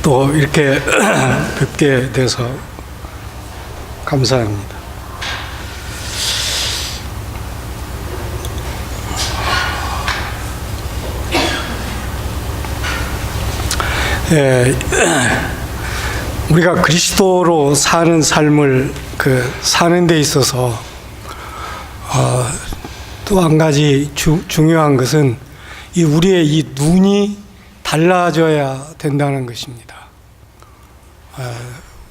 또 이렇게 뵙게 돼서 감사합니다. 우리가 그리스도로 사는 삶을 사는 데 있어서 또 한 가지 중요한 것은 우리의 이 눈이 달라져야 된다는 것입니다.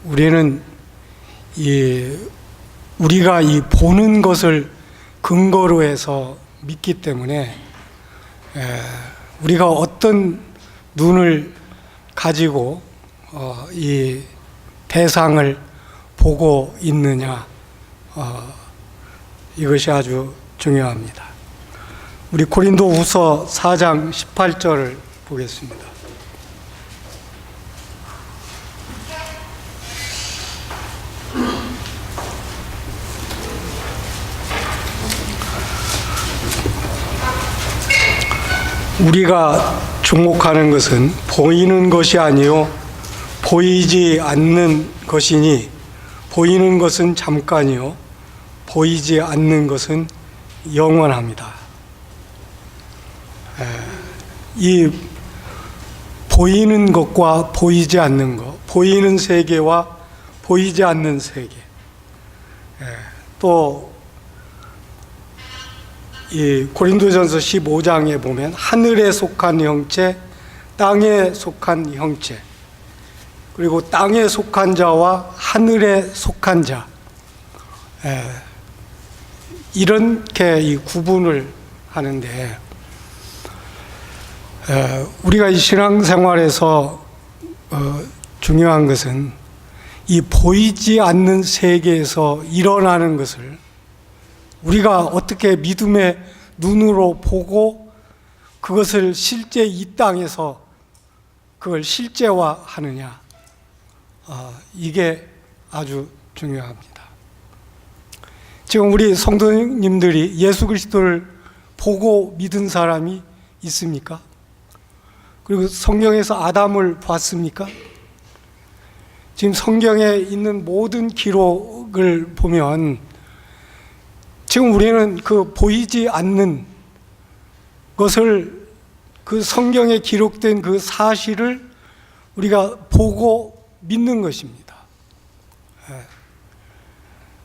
우리는 우리가 이 보는 것을 근거로 해서 믿기 때문에 우리가 어떤 눈을 가지고 이 대상을 보고 있느냐, 이것이 아주 중요합니다. 우리 고린도후서 4장 18절을 보겠습니다. 우리가 주목하는 것은 보이는 것이 아니요 보이지 않는 것이니, 보이는 것은 잠깐이요 보이지 않는 것은 영원합니다. 이 보이는 것과 보이지 않는 것, 보이는 세계와 보이지 않는 세계, 또 이 고린도전서 15장에 보면 하늘에 속한 형체, 땅에 속한 형체, 그리고 땅에 속한 자와 하늘에 속한 자, 이렇게 이 구분을 하는데, 우리가 이 신앙생활에서 중요한 것은 이 보이지 않는 세계에서 일어나는 것을 우리가 어떻게 믿음의 눈으로 보고 그것을 실제 이 땅에서 그걸 실제화하느냐, 이게 아주 중요합니다. 지금 우리 성도님들이 예수 그리스도를 보고 믿은 사람이 있습니까? 그리고 성경에서 아담을 봤습니까? 지금 성경에 있는 모든 기록을 보면 지금 우리는 그 보이지 않는 것을, 그 성경에 기록된 그 사실을 우리가 보고 믿는 것입니다.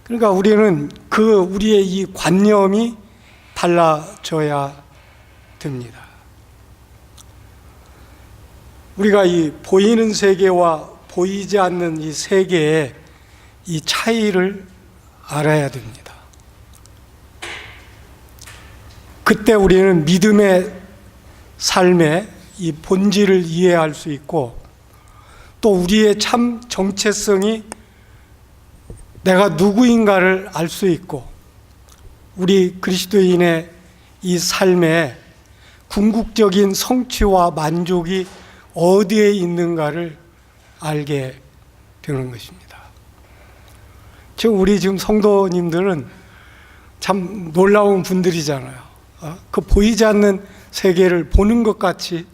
그러니까 우리는 우리의 이 관념이 달라져야 됩니다. 우리가 이 보이는 세계와 보이지 않는 이 세계의 이 차이를 알아야 됩니다. 그때 우리는 믿음의 삶의 이 본질을 이해할 수 있고, 또 우리의 참 정체성이 내가 누구인가를 알 수 있고, 우리 그리스도인의 이 삶의 궁극적인 성취와 만족이 어디에 있는가를 알게 되는 것입니다. 지금 성도님들은 참 놀라운 분들이잖아요. 그 보이지 않는 세계를 보는 것 같이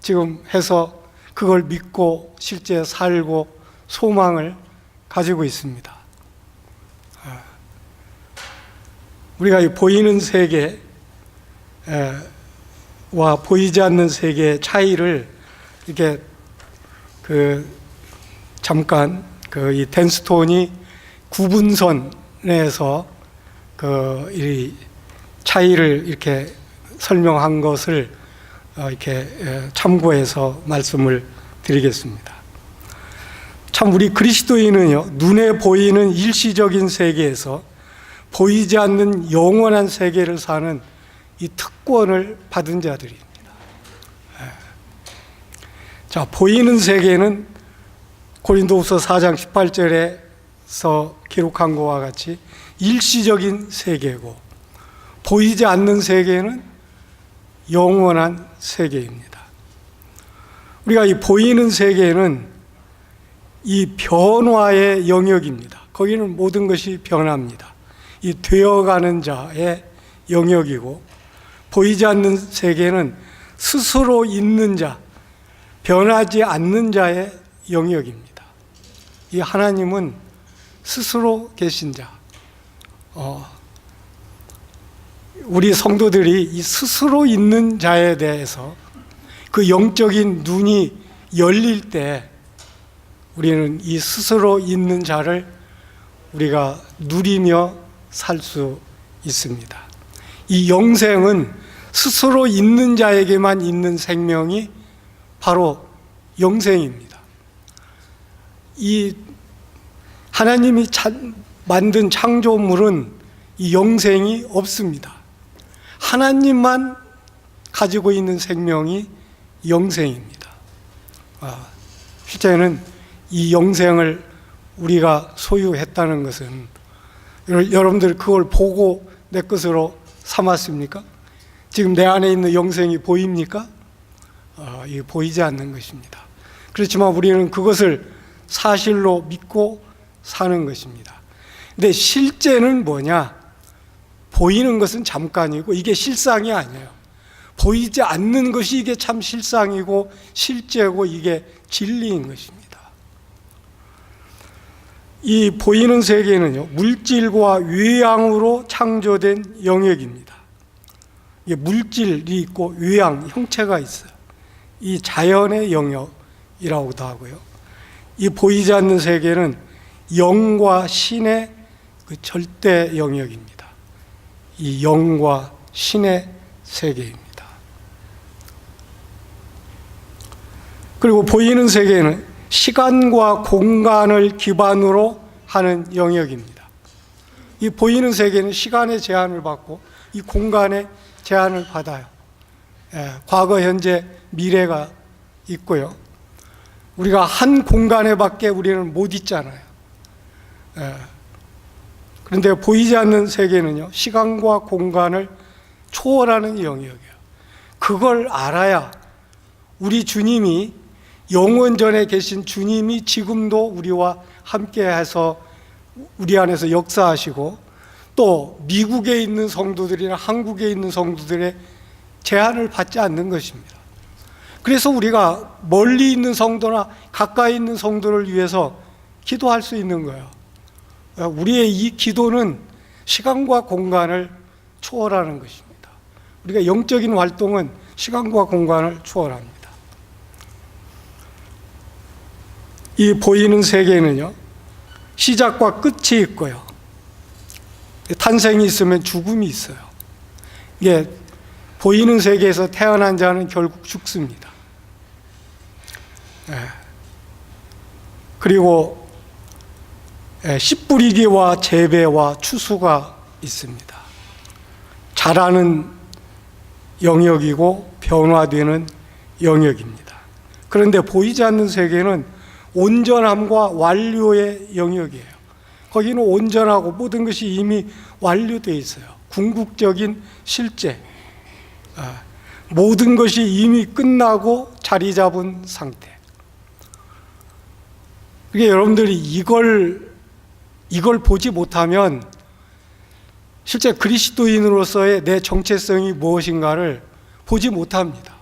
지금 해서 그걸 믿고 실제 살고 소망을 가지고 있습니다. 우리가 이 보이는 세계와 보이지 않는 세계의 차이를 이렇게 잠깐 이 댄스톤이 구분선에서 이 차이를 이렇게 설명한 것을 이렇게 참고해서 말씀을 드리겠습니다. 참 우리 그리스도인은요, 눈에 보이는 일시적인 세계에서 보이지 않는 영원한 세계를 사는 이 특권을 받은 자들입니다. 자, 보이는 세계는 고린도후서 4장 18절에서 기록한 것과 같이 일시적인 세계고, 보이지 않는 세계는 영원한 세계입니다. 우리가 이 보이는 세계는 이 변화의 영역입니다. 거기는 모든 것이 변합니다. 이 되어가는 자의 영역이고, 보이지 않는 세계는 스스로 있는 자, 변하지 않는 자의 영역입니다. 이 하나님은 스스로 계신 자, 우리 성도들이 이 스스로 있는 자에 대해서 그 영적인 눈이 열릴 때 우리는 이 스스로 있는 자를 우리가 누리며 살 수 있습니다. 이 영생은 스스로 있는 자에게만 있는 생명이 바로 영생입니다. 이 하나님이 만든 창조물은 이 영생이 없습니다. 하나님만 가지고 있는 생명이 영생입니다. 실제는 이 영생을 우리가 소유했다는 것은 여러분들 그걸 보고 내 것으로 삼았습니까? 지금 내 안에 있는 영생이 보입니까? 이게 보이지 않는 것입니다. 그렇지만 우리는 그것을 사실로 믿고 사는 것입니다. 근데 실제는 뭐냐? 보이는 것은 잠깐이고 이게 실상이 아니에요. 보이지 않는 것이 이게 참 실상이고 실제고 이게 진리인 것입니다. 이 보이는 세계는요, 물질과 외양으로 창조된 영역입니다. 이게 물질이 있고 외양, 형체가 있어요. 이 자연의 영역이라고도 하고요. 이 보이지 않는 세계는 영과 신의 그 절대 영역입니다. 이 영과 신의 세계입니다. 그리고 보이는 세계는 시간과 공간을 기반으로 하는 영역입니다. 이 보이는 세계는 시간의 제한을 받고 이 공간의 제한을 받아요. 과거, 현재, 미래가 있고요. 우리가 한 공간에 밖에 우리는 못 있잖아요. 그런데 보이지 않는 세계는요, 시간과 공간을 초월하는 영역이에요. 그걸 알아야 우리 주님이 영원전에 계신 주님이 지금도 우리와 함께해서 우리 안에서 역사하시고 또 미국에 있는 성도들이나 한국에 있는 성도들의 제한을 받지 않는 것입니다. 그래서 우리가 멀리 있는 성도나 가까이 있는 성도를 위해서 기도할 수 있는 거예요. 우리의 이 기도는 시간과 공간을 초월하는 것입니다. 우리가 영적인 활동은 시간과 공간을 초월합니다. 이 보이는 세계는요, 시작과 끝이 있고요. 탄생이 있으면 죽음이 있어요. 이게 보이는 세계에서 태어난 자는 결국 죽습니다. 그리고 씨 뿌리기와 재배와 추수가 있습니다. 자라는 영역이고 변화되는 영역입니다. 그런데 보이지 않는 세계는 온전함과 완료의 영역이에요. 거기는 온전하고 모든 것이 이미 완료되어 있어요. 궁극적인 실제, 모든 것이 이미 끝나고 자리 잡은 상태. 그게 여러분들이 이걸 보지 못하면 실제 그리스도인으로서의 내 정체성이 무엇인가를 보지 못합니다.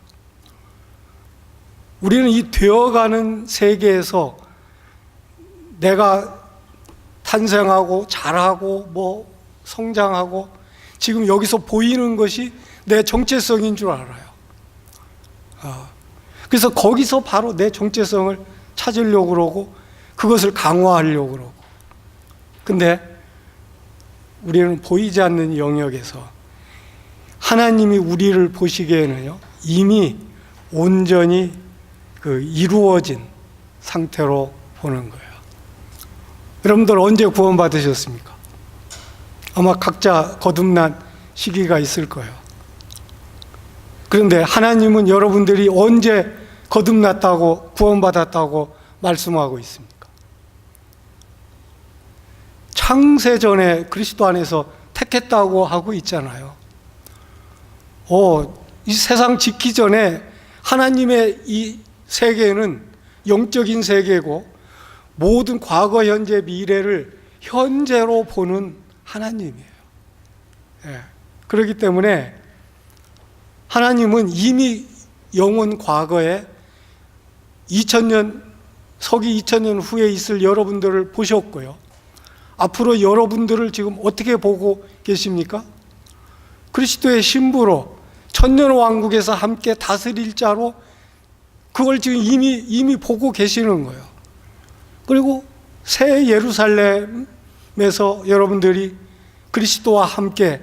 우리는 이 되어가는 세계에서 내가 탄생하고 자라고 성장하고 지금 여기서 보이는 것이 내 정체성인 줄 알아요. 그래서 거기서 바로 내 정체성을 찾으려고 그러고 그것을 강화하려고 그러고. 근데 우리는 보이지 않는 영역에서 하나님이 우리를 보시기에는요, 이미 온전히 이루어진 상태로 보는 거예요. 여러분들 언제 구원받으셨습니까? 아마 각자 거듭난 시기가 있을 거예요. 그런데 하나님은 여러분들이 언제 거듭났다고 구원받았다고 말씀하고 있습니까? 창세전에 그리스도 안에서 택했다고 하고 있잖아요. 이 세상 짓기 전에 하나님의 이 세계는 영적인 세계고 모든 과거, 현재, 미래를 현재로 보는 하나님이에요. 그렇기 때문에 하나님은 이미 영원 과거에 서기 2000년 후에 있을 여러분들을 보셨고요. 앞으로 여러분들을 지금 어떻게 보고 계십니까? 그리스도의 신부로 천년왕국에서 함께 다스릴 자로 그걸 지금 이미 보고 계시는 거예요. 그리고 새 예루살렘에서 여러분들이 그리스도와 함께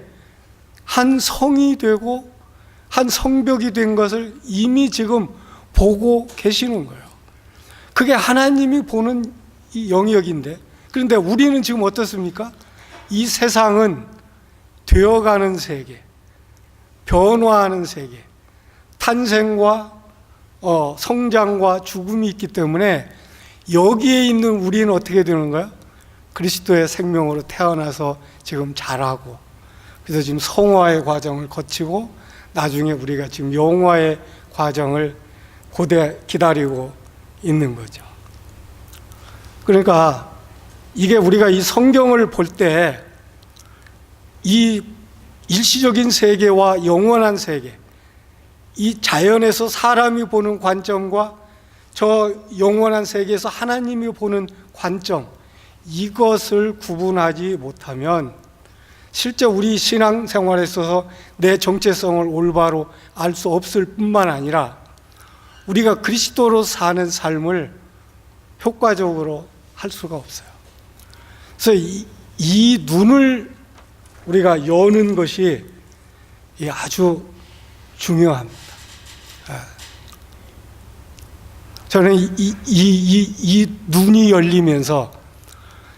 한 성이 되고 한 성벽이 된 것을 이미 지금 보고 계시는 거예요. 그게 하나님이 보는 이 영역인데, 그런데 우리는 지금 어떻습니까? 이 세상은 되어가는 세계, 변화하는 세계, 탄생과 성장과 죽음이 있기 때문에 여기에 있는 우리는 어떻게 되는 거야? 그리스도의 생명으로 태어나서 지금 자라고, 그래서 지금 성화의 과정을 거치고 나중에 우리가 지금 영화의 과정을 기다리고 있는 거죠. 그러니까 이게 우리가 이 성경을 볼 때 이 일시적인 세계와 영원한 세계, 이 자연에서 사람이 보는 관점과 저 영원한 세계에서 하나님이 보는 관점, 이것을 구분하지 못하면 실제 우리 신앙생활에 있어서 내 정체성을 올바로 알 수 없을 뿐만 아니라 우리가 그리스도로 사는 삶을 효과적으로 할 수가 없어요. 그래서 이 눈을 우리가 여는 것이 아주 중요합니다. 저는 이 눈이 열리면서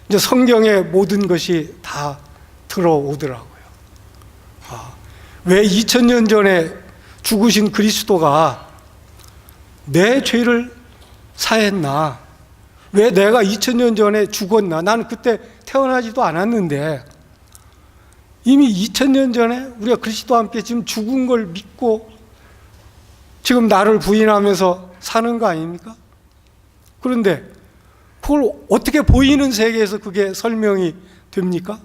이제 성경의 모든 것이 다 들어오더라고요. 왜 2000년 전에 죽으신 그리스도가 내 죄를 사했나? 왜 내가 2000년 전에 죽었나? 나는 그때 태어나지도 않았는데 이미 2000년 전에 우리가 그리스도와 함께 지금 죽은 걸 믿고 지금 나를 부인하면서 사는 거 아닙니까? 그런데 그걸 어떻게 보이는 세계에서 그게 설명이 됩니까?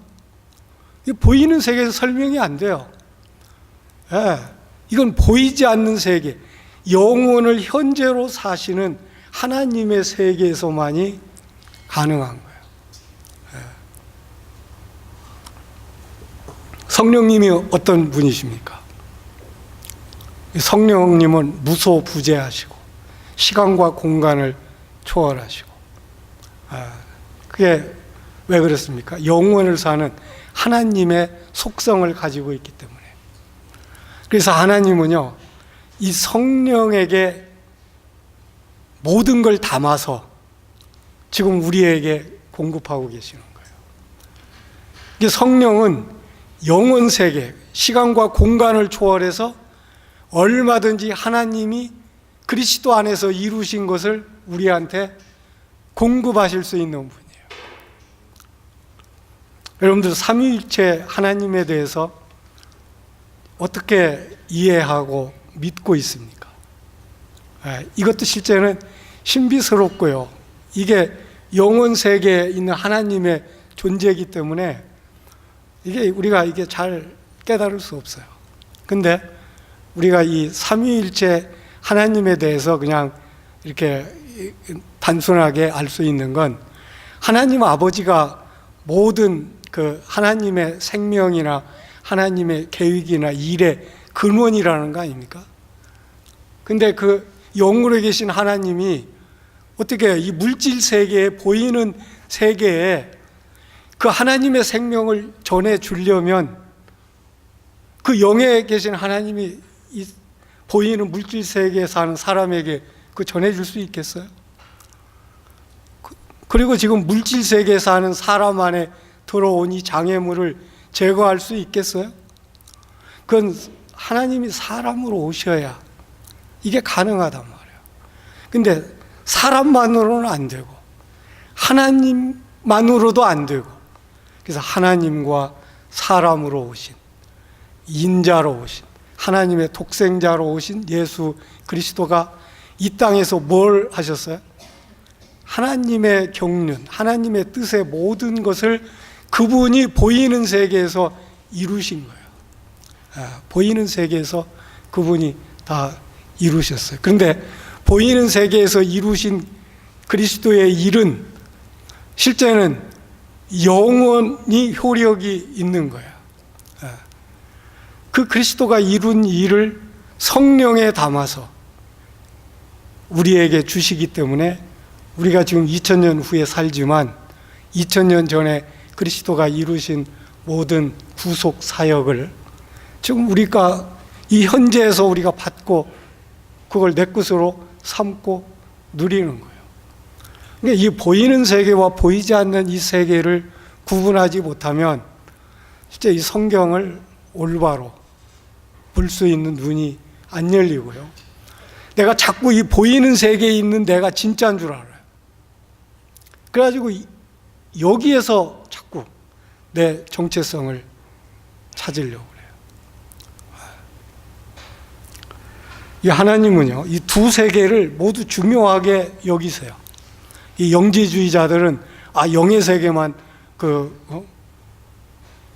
보이는 세계에서 설명이 안 돼요. 이건 보이지 않는 세계, 영혼을 현재로 사시는 하나님의 세계에서만이 가능한 거예요. 성령님이 어떤 분이십니까? 성령님은 무소부재하시고 시간과 공간을 초월하시고, 그게 왜 그렇습니까? 영원을 사는 하나님의 속성을 가지고 있기 때문에. 그래서 하나님은요, 이 성령에게 모든 걸 담아서 지금 우리에게 공급하고 계시는 거예요. 이게 성령은 영원 세계, 시간과 공간을 초월해서 얼마든지 하나님이 그리스도 안에서 이루신 것을 우리한테 공급하실 수 있는 분이에요. 여러분들 삼위일체 하나님에 대해서 어떻게 이해하고 믿고 있습니까? 이것도 실제는 신비스럽고요. 이게 영원 세계에 있는 하나님의 존재이기 때문에 우리가 잘 깨달을 수 없어요. 근데 우리가 이 삼위일체 하나님에 대해서 그냥 이렇게 단순하게 알 수 있는 건 하나님 아버지가 모든 그 하나님의 생명이나 하나님의 계획이나 일의 근원이라는 거 아닙니까? 근데 그 영으로 계신 하나님이 어떻게 이 물질 세계에, 보이는 세계에 그 하나님의 생명을 전해주려면 그 영에 계신 하나님이 이 보이는 물질 세계에 사는 사람에게 그 전해줄 수 있겠어요? 그리고 지금 물질 세계에 사는 사람 안에 들어온 이 장애물을 제거할 수 있겠어요? 그건 하나님이 사람으로 오셔야 이게 가능하단 말이에요. 근데 사람만으로는 안 되고 하나님만으로도 안 되고, 그래서 하나님과 사람으로 오신, 인자로 오신, 하나님의 독생자로 오신 예수 그리스도가 이 땅에서 뭘 하셨어요? 하나님의 경륜, 하나님의 뜻의 모든 것을 그분이 보이는 세계에서 이루신 거예요. 보이는 세계에서 그분이 다 이루셨어요. 그런데 보이는 세계에서 이루신 그리스도의 일은 실제는 영원히 효력이 있는 거예요. 그 그리스도가 이룬 일을 성령에 담아서 우리에게 주시기 때문에 우리가 지금 2000년 후에 살지만 2000년 전에 그리스도가 이루신 모든 구속 사역을 지금 우리가 이 현재에서 우리가 받고 그걸 내 것으로 삼고 누리는 거예요. 그러니까 이 보이는 세계와 보이지 않는 이 세계를 구분하지 못하면 진짜 이 성경을 올바로 볼 수 있는 눈이 안 열리고요. 내가 자꾸 이 보이는 세계에 있는 내가 진짜인 줄 알아요. 그래가지고 여기에서 자꾸 내 정체성을 찾으려고 그래요. 이 하나님은요, 이 두 세계를 모두 중요하게 여기세요. 이 영지주의자들은 영의 세계만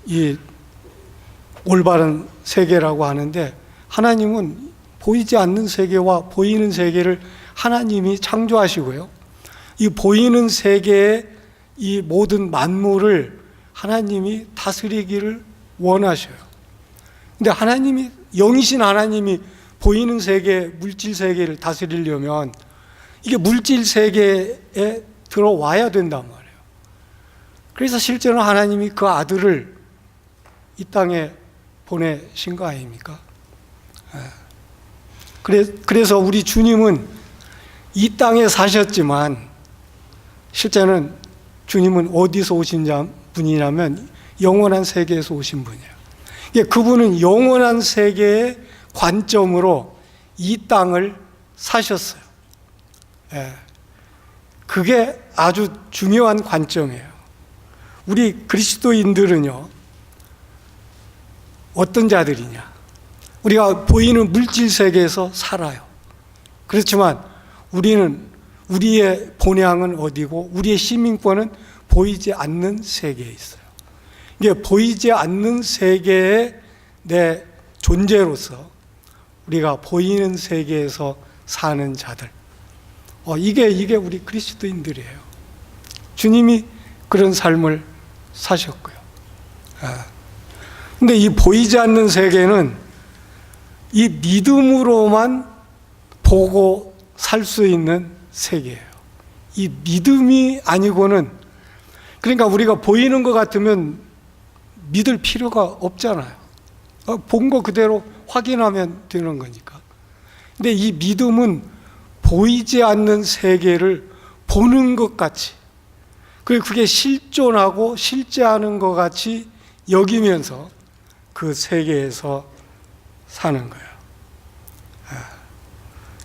이 올바른 세계라고 하는데, 하나님은 보이지 않는 세계와 보이는 세계를 하나님이 창조하시고요, 이 보이는 세계의 이 모든 만물을 하나님이 다스리기를 원하셔요. 근데 하나님이, 영이신 하나님이 보이는 세계, 물질 세계를 다스리려면 이게 물질 세계에 들어와야 된단 말이에요. 그래서 실제로 하나님이 그 아들을 이 땅에 보내신 거 아닙니까? 그래서 우리 주님은 이 땅에 사셨지만 실제는 주님은 어디서 오신 분이냐면 영원한 세계에서 오신 분이에요. 그분은 영원한 세계의 관점으로 이 땅을 사셨어요. 그게 아주 중요한 관점이에요. 우리 그리스도인들은요, 어떤 자들이냐? 우리가 보이는 물질 세계에서 살아요. 그렇지만 우리는, 우리의 본향은 어디고 우리의 시민권은 보이지 않는 세계에 있어요. 이게 보이지 않는 세계의 내 존재로서 우리가 보이는 세계에서 사는 자들, 이게 우리 그리스도인들이에요. 주님이 그런 삶을 사셨고요. 근데 이 보이지 않는 세계는 이 믿음으로만 보고 살 수 있는 세계예요. 이 믿음이 아니고는, 그러니까 우리가 보이는 것 같으면 믿을 필요가 없잖아요. 본 거 그대로 확인하면 되는 거니까. 근데 이 믿음은 보이지 않는 세계를 보는 것 같이, 그리고 그게 실존하고 실제하는 것 같이 여기면서 그 세계에서 사는 거예요.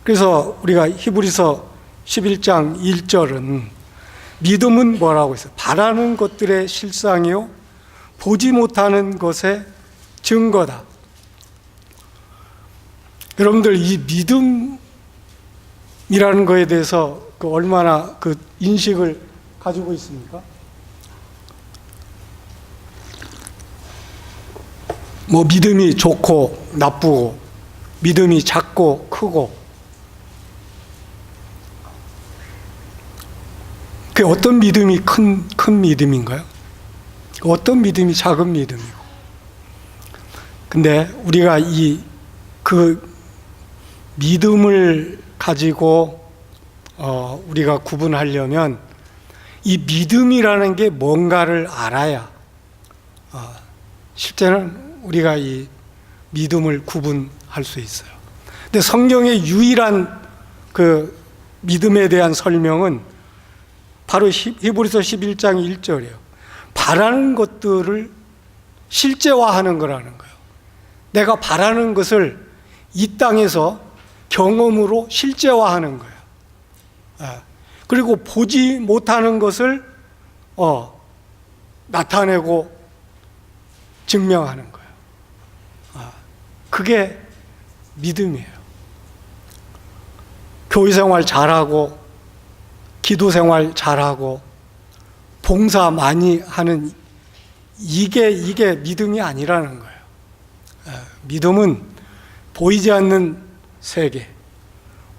그래서 우리가 히브리서 11장 1절은 믿음은 뭐라고 했어요? 바라는 것들의 실상이요 보지 못하는 것의 증거다. 여러분들 이 믿음이라는 거에 대해서 얼마나 인식을 가지고 있습니까? 뭐 믿음이 좋고 나쁘고, 믿음이 작고 크고, 그 어떤 믿음이 큰 믿음인가요? 어떤 믿음이 작은 믿음이고. 근데 우리가 그 믿음을 가지고 우리가 구분하려면 이 믿음이라는 게 뭔가를 알아야 실제는 우리가 이 믿음을 구분할 수 있어요. 근데 성경의 유일한 그 믿음에 대한 설명은 바로 히브리서 11장 1절이에요. 바라는 것들을 실제화하는 거라는 거예요. 내가 바라는 것을 이 땅에서 경험으로 실제화하는 거예요. 그리고 보지 못하는 것을 나타내고 증명하는 거예요. 그게 믿음이에요. 교회 생활 잘하고, 기도 생활 잘하고, 봉사 많이 하는 이게 믿음이 아니라는 거예요. 믿음은 보이지 않는 세계,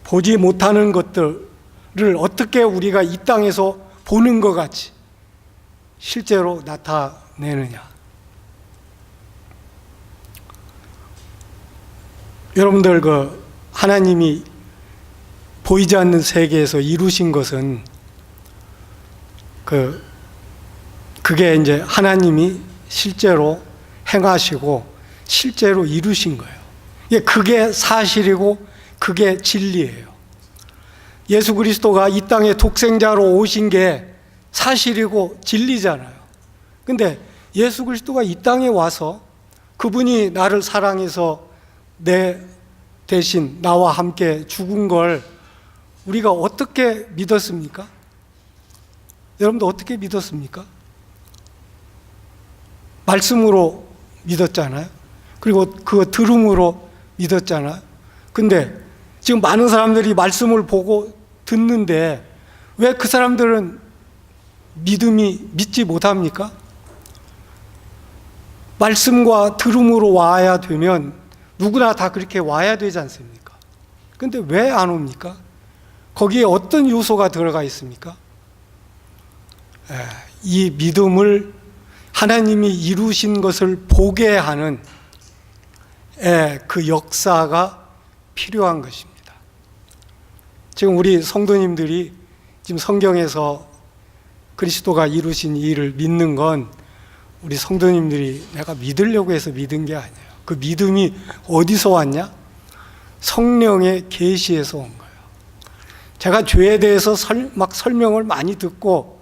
보지 못하는 것들을 어떻게 우리가 이 땅에서 보는 것 같이 실제로 나타내느냐. 여러분들, 하나님이 보이지 않는 세계에서 이루신 것은 그게 이제 하나님이 실제로 행하시고 실제로 이루신 거예요. 그게 사실이고 그게 진리예요. 예수 그리스도가 이 땅에 독생자로 오신 게 사실이고 진리잖아요. 근데 예수 그리스도가 이 땅에 와서 그분이 나를 사랑해서 내 대신 나와 함께 죽은 걸 우리가 어떻게 믿었습니까? 여러분도 어떻게 믿었습니까? 말씀으로 믿었잖아요. 그리고 그거 들음으로 믿었잖아요. 근데 지금 많은 사람들이 말씀을 보고 듣는데 왜 그 사람들은 믿지 못합니까? 말씀과 들음으로 와야 되면 누구나 다 그렇게 와야 되지 않습니까? 근데 왜 안 옵니까? 거기에 어떤 요소가 들어가 있습니까? 이 믿음을 하나님이 이루신 것을 보게 하는 그 역사가 필요한 것입니다. 지금 우리 성도님들이 지금 성경에서 그리스도가 이루신 일을 믿는 건 우리 성도님들이 내가 믿으려고 해서 믿은 게 아니에요. 그 믿음이 어디서 왔냐? 성령의 계시에서 온 거예요. 제가 죄에 대해서 막 설명을 많이 듣고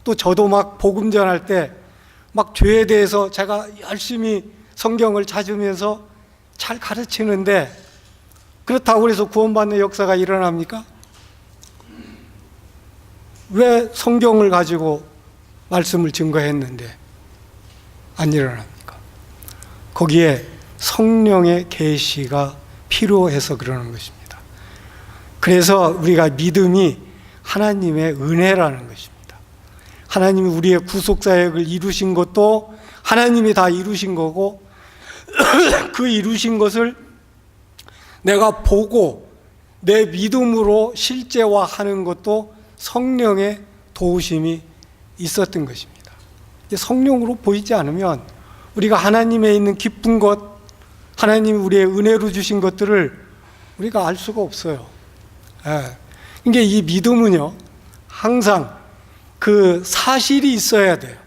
또 저도 막 복음 전할 때 막 죄에 대해서 제가 열심히 성경을 찾으면서 잘 가르치는데 그렇다고 해서 구원받는 역사가 일어납니까? 왜 성경을 가지고 말씀을 증거했는데 안 일어납니까? 거기에 성령의 계시가 필요해서 그러는 것입니다. 그래서 우리가 믿음이 하나님의 은혜라는 것입니다. 하나님이 우리의 구속사역을 이루신 것도 하나님이 다 이루신 거고 그 이루신 것을 내가 보고 내 믿음으로 실제화하는 것도 성령의 도우심이 있었던 것입니다. 성령으로 보이지 않으면 우리가 하나님에 있는 기쁜 것, 하나님이 우리의 은혜로 주신 것들을 우리가 알 수가 없어요. 그러니까 이 믿음은요, 항상 그 사실이 있어야 돼요.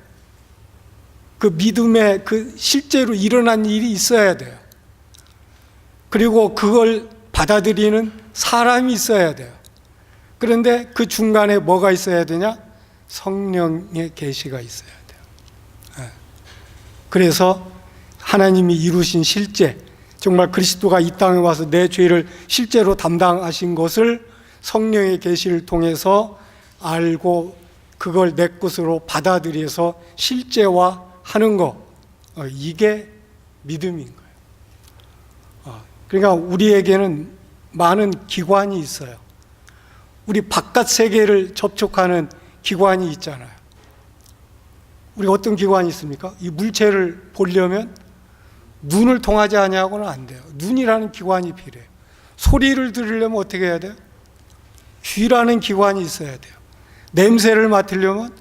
그 믿음에 그 실제로 일어난 일이 있어야 돼요. 그리고 그걸 받아들이는 사람이 있어야 돼요. 그런데 그 중간에 뭐가 있어야 되냐? 성령의 계시가 있어야 돼요. 그래서 하나님이 이루신 실제, 정말 그리스도가 이 땅에 와서 내 죄를 실제로 담당하신 것을 성령의 계시를 통해서 알고 그걸 내 것으로 받아들여서 실제화하는 거, 이게 믿음인 거예요. 그러니까 우리에게는 많은 기관이 있어요. 우리 바깥 세계를 접촉하는 기관이 있잖아요. 우리 어떤 기관이 있습니까? 이 물체를 보려면 눈을 통하지 아니하고는 안 돼요. 눈이라는 기관이 필요해요. 소리를 들으려면 어떻게 해야 돼요? 귀라는 기관이 있어야 돼요. 냄새를 맡으려면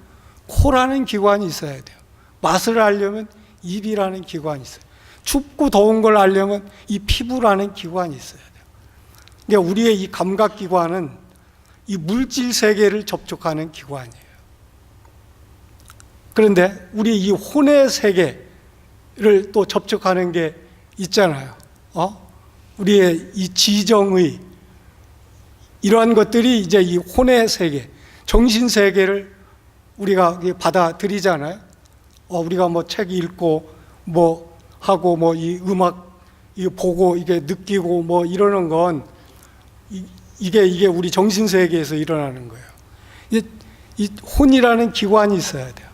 코라는 기관이 있어야 돼요. 맛을 알려면 입이라는 기관이 있어요. 춥고 더운 걸 알려면 이 피부라는 기관이 있어야 돼요. 그러니까 우리의 이 감각기관은 이 물질 세계를 접촉하는 기관이에요. 그런데 우리 이 혼의 세계를 또 접촉하는 게 있잖아요. 우리의 이 지정의 이러한 것들이 이제 이 혼의 세계, 정신 세계를 우리가 받아들이잖아요. 우리가 뭐 책 읽고 뭐 하고 뭐 이 음악 이 보고 이게 느끼고 뭐 이러는 건 이게 우리 정신 세계에서 일어나는 거예요. 이 혼이라는 기관이 있어야 돼요.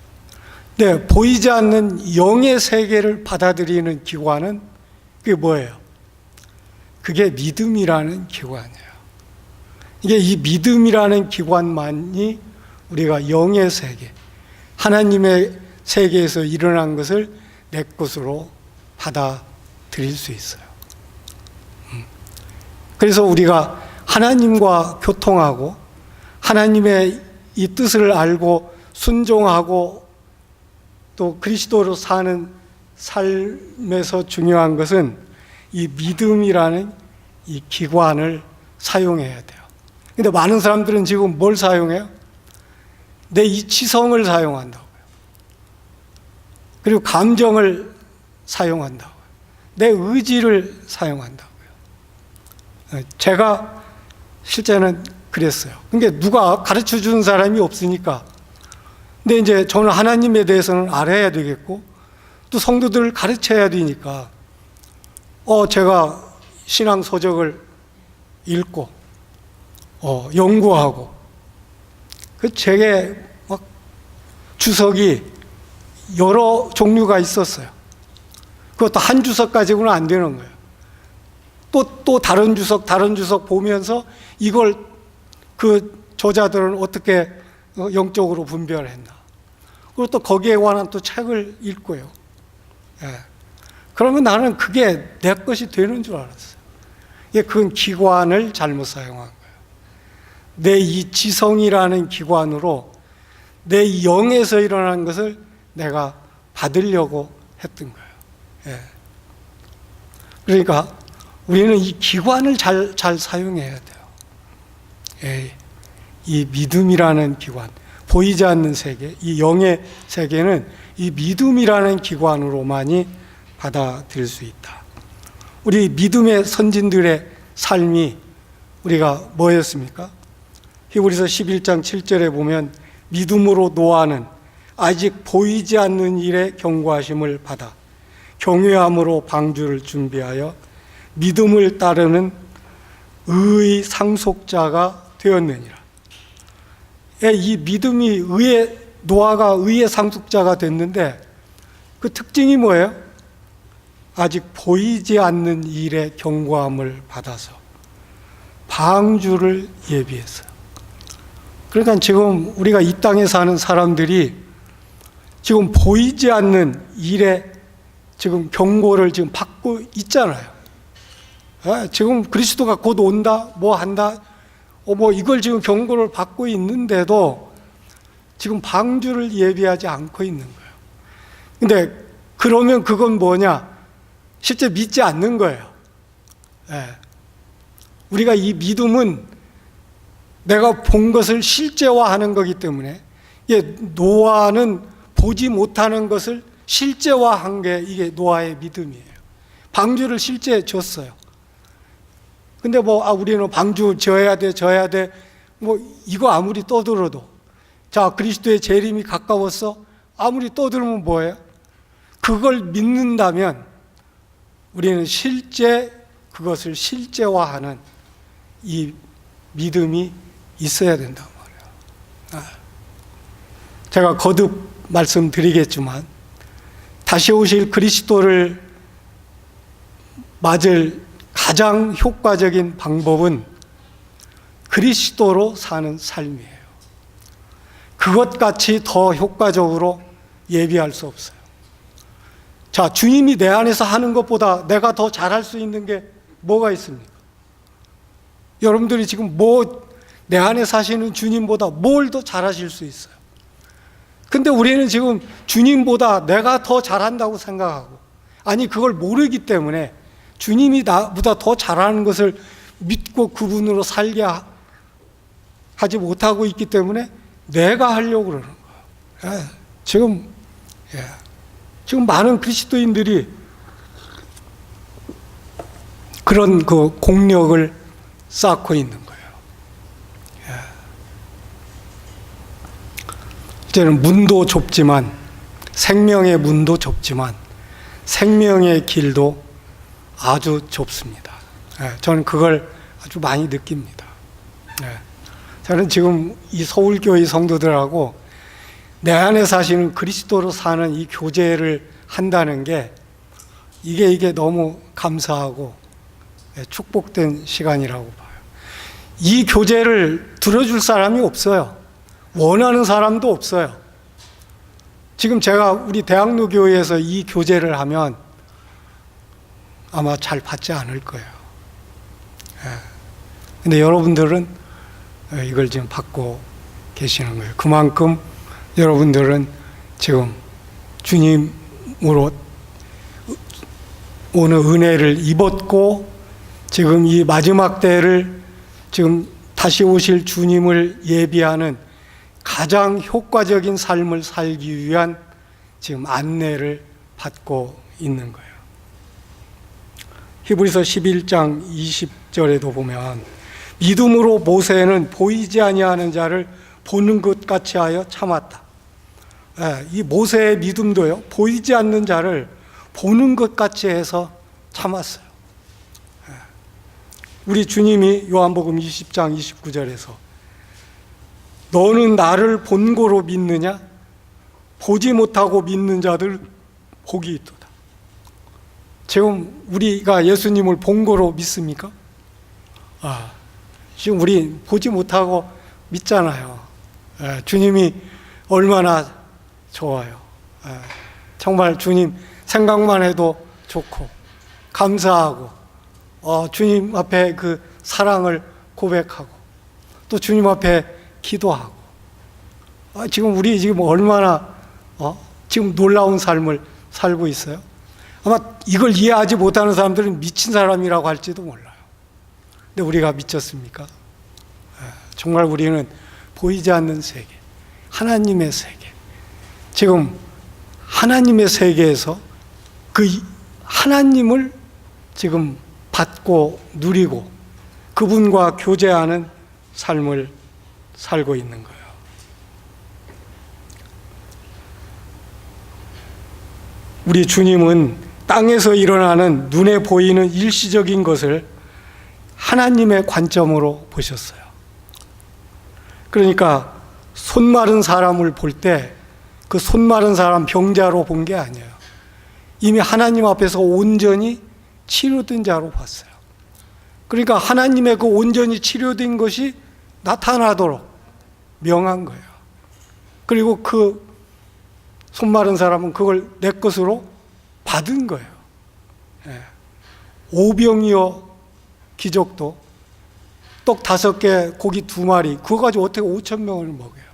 네, 보이지 않는 영의 세계를 받아들이는 기관은 그게 뭐예요? 그게 믿음이라는 기관이에요. 이게 이 믿음이라는 기관만이 우리가 영의 세계, 하나님의 세계에서 일어난 것을 내 것으로 받아들일 수 있어요. 그래서 우리가 하나님과 교통하고 하나님의 이 뜻을 알고 순종하고 또 그리스도로 사는 삶에서 중요한 것은 이 믿음이라는 이 기관을 사용해야 돼요. 근데 많은 사람들은 지금 뭘 사용해요? 내 이 지성을 사용한다고요. 그리고 감정을 사용한다고요. 내 의지를 사용한다고요. 제가 실제는 그랬어요. 그러니까 누가 가르쳐 주는 사람이 없으니까. 근데 이제 저는 하나님에 대해서는 알아야 되겠고 또 성도들을 가르쳐야 되니까 제가 신앙 서적을 읽고 연구하고 그 책에 막 주석이 여러 종류가 있었어요. 그것도 한 주석 가지고는 안 되는 거예요. 또 다른 주석 보면서 이걸 그 저자들은 어떻게 영적으로 분별했나. 그리고 또 거기에 관한 또 책을 읽고요. 예. 그러면 나는 그게 내 것이 되는 줄 알았어요. 그건 기관을 잘못 사용한 거예요. 내 이 지성이라는 기관으로 내 영에서 일어난 것을 내가 받으려고 했던 거예요. 예. 그러니까 우리는 이 기관을 잘 사용해야 돼요. 예. 이 믿음이라는 기관, 보이지 않는 세계, 이 영의 세계는 이 믿음이라는 기관으로만이 받아들일 수 있다. 우리 믿음의 선진들의 삶이 우리가 뭐였습니까? 히브리서 11장 7절에 보면 믿음으로 노아는 아직 보이지 않는 일에 경고하심을 받아 경외함으로 방주를 준비하여 믿음을 따르는 의의 상속자가 되었느니라. 이 믿음이 노아가 의의 상속자가 됐는데 그 특징이 뭐예요? 아직 보이지 않는 일에 경고함을 받아서 방주를 예비했어요. 그러니까 지금 우리가 이 땅에 사는 사람들이 지금 보이지 않는 일에 지금 경고를 지금 받고 있잖아요. 지금 그리스도가 곧 온다, 뭐 한다, 이걸 지금 경고를 받고 있는데도 지금 방주를 예비하지 않고 있는 거예요. 근데 그러면 그건 뭐냐? 실제 믿지 않는 거예요. 우리가 이 믿음은 내가 본 것을 실제화하는 거기 때문에 노아는 보지 못하는 것을 실제화한 게 이게 노아의 믿음이에요. 방주를 실제 졌어요. 근데 우리는 방주 져야 돼, 이거 아무리 떠들어도, 그리스도의 재림이 가까웠어? 아무리 떠들면 뭐예요? 그걸 믿는다면 우리는 실제 그것을 실제화하는 이 믿음이 있어야 된단 말이에요. 제가 거듭 말씀드리겠지만 다시 오실 그리스도를 맞을 가장 효과적인 방법은 그리스도로 사는 삶이에요. 그것같이 더 효과적으로 예비할 수 없어요. 주님이 내 안에서 하는 것보다 내가 더 잘할 수 있는 게 뭐가 있습니까? 여러분들이 지금 내 안에 사시는 주님보다 뭘 더 잘하실 수 있어요? 근데 우리는 지금 주님보다 내가 더 잘한다고 생각하고, 그걸 모르기 때문에 주님이 나보다 더 잘하는 것을 믿고 그분으로 살게 하지 못하고 있기 때문에 내가 하려고 그러는 거예요. 지금 많은 그리스도인들이 그런 그 공력을 쌓고 있는 거예요. 이제는 문도 좁지만, 생명의 문도 좁지만 생명의 길도 아주 좁습니다. 저는 그걸 아주 많이 느낍니다. 저는 지금 이 서울교회 성도들하고 내 안에 사시는 그리스도로 사는 이 교제를 한다는 게 이게 너무 감사하고 축복된 시간이라고 봐요. 이 교제를 들어줄 사람이 없어요. 원하는 사람도 없어요. 지금 제가 우리 대학로 교회에서 이 교제를 하면 아마 잘 받지 않을 거예요. 근데 여러분들은 이걸 지금 받고 계시는 거예요. 그만큼 여러분들은 지금 주님으로 오는 은혜를 입었고, 지금 이 마지막 때를 지금 다시 오실 주님을 예비하는 가장 효과적인 삶을 살기 위한 지금 안내를 받고 있는 거예요. 히브리서 11장 20절에도 보면 믿음으로 모세는 보이지 아니하는 자를 보는 것 같이 하여 참았다. 이 모세의 믿음도요, 보이지 않는 자를 보는 것 같이 해서 참았어요. 우리 주님이 요한복음 20장 29절에서 너는 나를 본고로 믿느냐? 보지 못하고 믿는 자들 복이 있도다. 지금 우리가 예수님을 본고로 믿습니까? 지금 우리 보지 못하고 믿잖아요. 주님이 얼마나 좋아요. 정말 주님 생각만 해도 좋고 감사하고, 주님 앞에 그 사랑을 고백하고, 또 주님 앞에 기도하고, 지금 우리 지금 얼마나 지금 놀라운 삶을 살고 있어요. 아마 이걸 이해하지 못하는 사람들은 미친 사람이라고 할지도 몰라요. 근데 우리가 미쳤습니까? 정말 우리는 보이지 않는 세계, 하나님의 세계, 지금 하나님의 세계에서 그 하나님을 지금 받고 누리고 그분과 교제하는 삶을 살고 있는 거예요. 우리 주님은 땅에서 일어나는 눈에 보이는 일시적인 것을 하나님의 관점으로 보셨어요. 그러니까 손 마른 사람을 볼 때 그 손 마른 사람 병자로 본 게 아니에요. 이미 하나님 앞에서 온전히 치료된 자로 봤어요. 그러니까 하나님의 그 온전히 치료된 것이 나타나도록 명한 거예요. 그리고 그 손 마른 사람은 그걸 내 것으로 받은 거예요. 오병이어 기적도 떡 5개, 고기 2마리, 그거 가지고 어떻게 5,000명을 먹여요.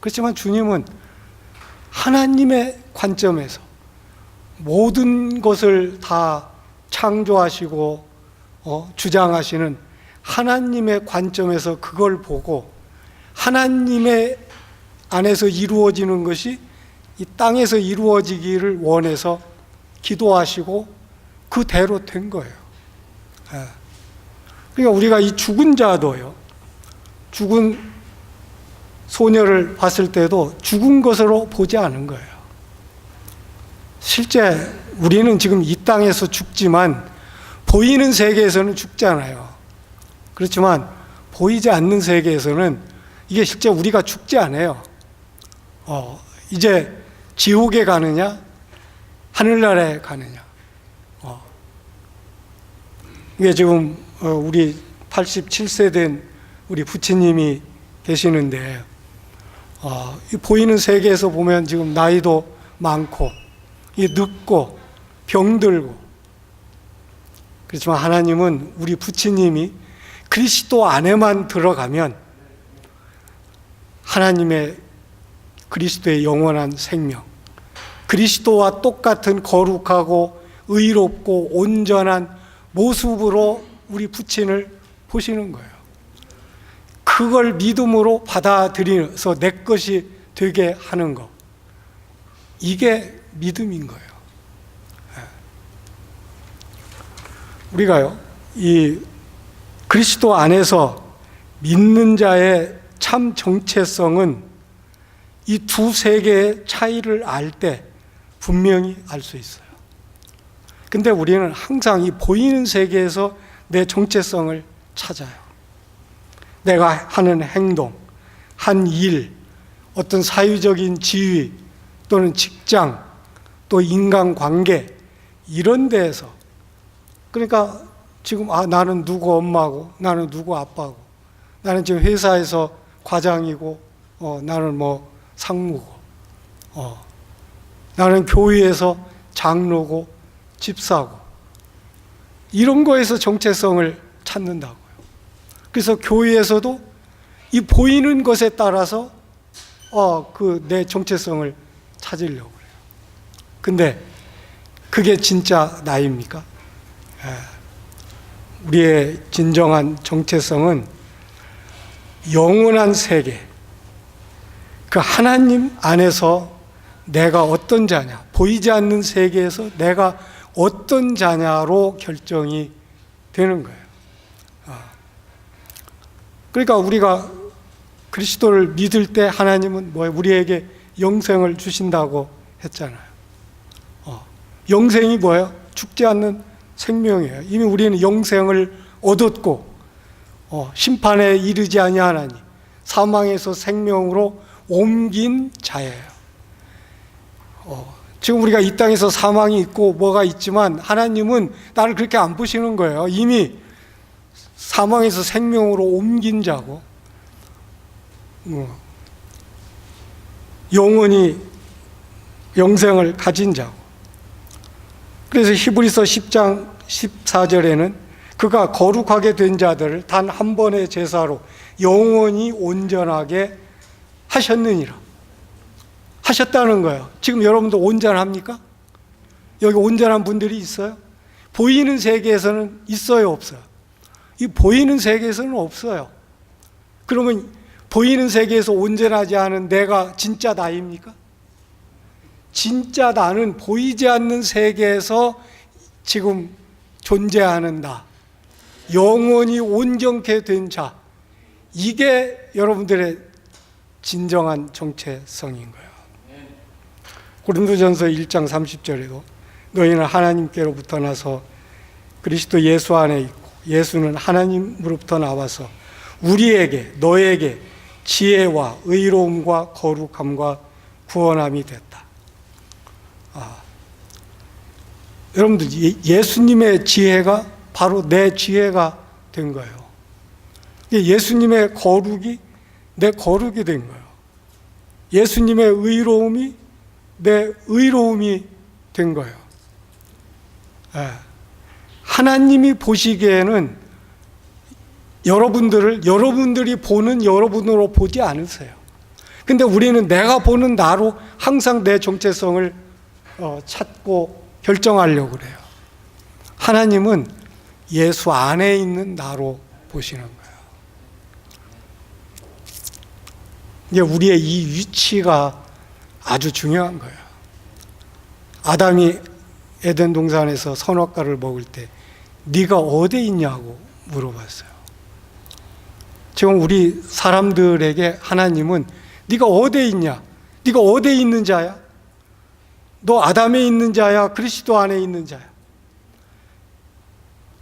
그렇지만 주님은 하나님의 관점에서 모든 것을 다 창조하시고 주장하시는 하나님의 관점에서 그걸 보고 하나님의 안에서 이루어지는 것이 이 땅에서 이루어지기를 원해서 기도하시고 그대로 된 거예요. 그러니까 우리가 이 죽은 자도요, 죽은 소녀를 봤을 때도 죽은 것으로 보지 않은 거예요. 실제 우리는 지금 이 땅에서 죽지만 보이는 세계에서는 죽잖아요. 그렇지만 보이지 않는 세계에서는 이게 실제 우리가 죽지 않아요. 이제 지옥에 가느냐 하늘나라에 가느냐. 이게 지금 우리 87세 된 우리 부처님이 계시는데, 보이는 세계에서 보면 지금 나이도 많고 늙고 병들고, 그렇지만 하나님은 우리 부처님이 그리스도 안에만 들어가면 하나님의 그리스도의 영원한 생명, 그리스도와 똑같은 거룩하고 의롭고 온전한 모습으로 우리 부친을 보시는 거예요. 그걸 믿음으로 받아들여서 내 것이 되게 하는 것, 이게 믿음인 거예요. 우리가요, 이 그리스도 안에서 믿는 자의 참 정체성은 이 두 세계의 차이를 알 때 분명히 알 수 있어요. 근데 우리는 항상 이 보이는 세계에서 내 정체성을 찾아요. 내가 하는 행동, 한 일, 어떤 사회적인 지위 또는 직장, 또 인간관계, 이런 데에서, 그러니까 지금 나는 누구 엄마고, 나는 누구 아빠고, 나는 지금 회사에서 과장이고, 나는 뭐 상무고, 나는 교회에서 장로고 집사고, 이런 거에서 정체성을 찾는다고요. 그래서 교회에서도 이 보이는 것에 따라서 내 정체성을 찾으려고 그래요. 근데 그게 진짜 나입니까? 우리의 진정한 정체성은 영원한 세계, 그 하나님 안에서 내가 어떤 자냐, 보이지 않는 세계에서 내가 어떤 자냐로 결정이 되는 거예요. 그러니까 우리가 그리스도를 믿을 때 하나님은 우리에게 영생을 주신다고 했잖아요. 영생이 뭐예요? 죽지 않는 생명이에요. 이미 우리는 영생을 얻었고 심판에 이르지 아니하나니 사망에서 생명으로 옮긴 자예요. 지금 우리가 이 땅에서 사망이 있고 뭐가 있지만 하나님은 나를 그렇게 안 보시는 거예요. 이미 사망에서 생명으로 옮긴 자고 영원히 영생을 가진 자고. 그래서 히브리서 10장 14절에는 그가 거룩하게 된 자들을 단 한 번의 제사로 영원히 온전하게 하셨느니라 하셨다는 거예요. 지금 여러분도 온전합니까? 여기 온전한 분들이 있어요? 보이는 세계에서는 있어요, 없어요? 이 보이는 세계에서는 없어요. 그러면 보이는 세계에서 온전하지 않은 내가 진짜 나입니까? 진짜 나는 보이지 않는 세계에서 지금 존재하는 나, 영원히 온전케 된 자, 이게 여러분들의 진정한 정체성인 거예요. 고린도전서 1장 30절에도 너희는 하나님께로부터 나서 그리스도 예수 안에 있고 예수는 하나님으로부터 나와서 우리에게 너에게 지혜와 의로움과 거룩함과 구원함이 됐다. 여러분들 예수님의 지혜가 바로 내 지혜가 된 거예요. 예수님의 거룩이 내 거룩이 된 거예요. 예수님의 의로움이 내 의로움이 된 거예요. 하나님이 보시기에는 여러분들이 보는 여러분으로 보지 않으세요. 근데 우리는 내가 보는 나로 항상 내 정체성을 찾고 결정하려고 그래요. 하나님은 예수 안에 있는 나로 보시는 거예요. 이제 우리의 이 위치가 아주 중요한 거예요. 아담이 에덴 동산에서 선악과를 먹을 때 네가 어디에 있냐고 물어봤어요. 지금 우리 사람들에게 하나님은 네가 어디에 있냐? 네가 어디에 있는 자야? 너 아담에 있는 자야? 그리스도 안에 있는 자야?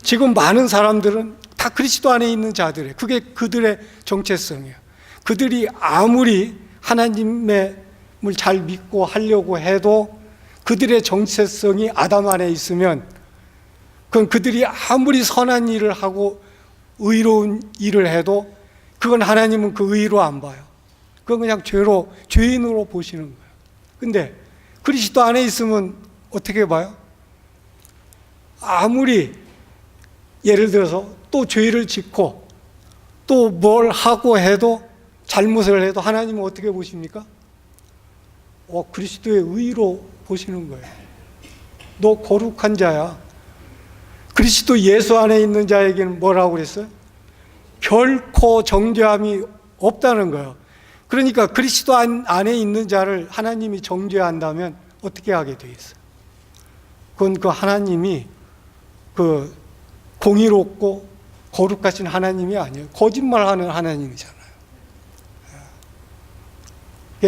지금 많은 사람들은 다 그리스도 안에 있는 자들이에요. 그게 그들의 정체성이에요. 그들이 아무리 하나님을 잘 믿고 하려고 해도 그들의 정체성이 아담 안에 있으면 그건 그들이 아무리 선한 일을 하고 의로운 일을 해도 그건 하나님은 그 의로 안 봐요. 그건 그냥 죄인으로 보시는 거예요. 근데 그리스도 안에 있으면 어떻게 봐요? 아무리 예를 들어서 또 죄를 짓고 또 뭘 하고 해도 잘못을 해도 하나님은 어떻게 보십니까? 그리스도의 의로 보시는 거예요. 너 거룩한 자야. 그리스도 예수 안에 있는 자에게는 뭐라고 그랬어요? 결코 정죄함이 없다는 거예요. 그러니까 그리스도 안에 있는 자를 하나님이 정죄한다면 어떻게 하게 되겠어요? 그건 그 하나님이 그 공의롭고 거룩하신 하나님이 아니에요. 거짓말하는 하나님이잖아요.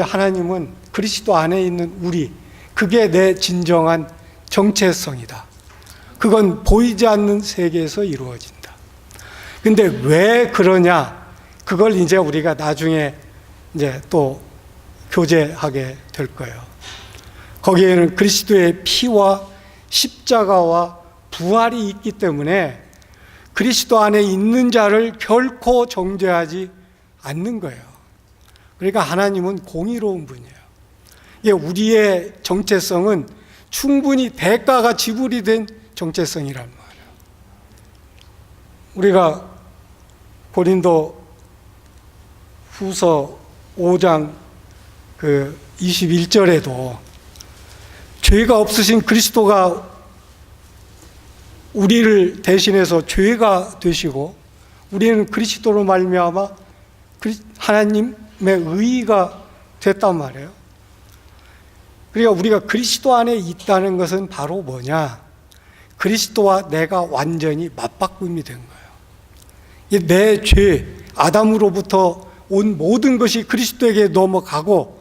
하나님은 그리스도 안에 있는 우리, 그게 내 진정한 정체성이다. 그건 보이지 않는 세계에서 이루어진다. 근데 왜 그러냐? 그걸 이제 우리가 나중에 이제 또 교제하게 될 거예요. 거기에는 그리스도의 피와 십자가와 부활이 있기 때문에 그리스도 안에 있는 자를 결코 정죄하지 않는 거예요. 그러니까 하나님은 공의로운 분이에요. 우리의 정체성은 충분히 대가가 지불이 된 정체성이란 말이에요. 우리가 고린도 후서 5장 21절에도 죄가 없으신 그리스도가 우리를 대신해서 죄가 되시고 우리는 그리스도로 말미암아 하나님의 의의가 됐단 말이에요. 그러니까 우리가 그리스도 안에 있다는 것은 바로 뭐냐? 그리스도와 내가 완전히 맞바꿈이 된 거예요. 내 죄, 아담으로부터 온 모든 것이 그리스도에게 넘어가고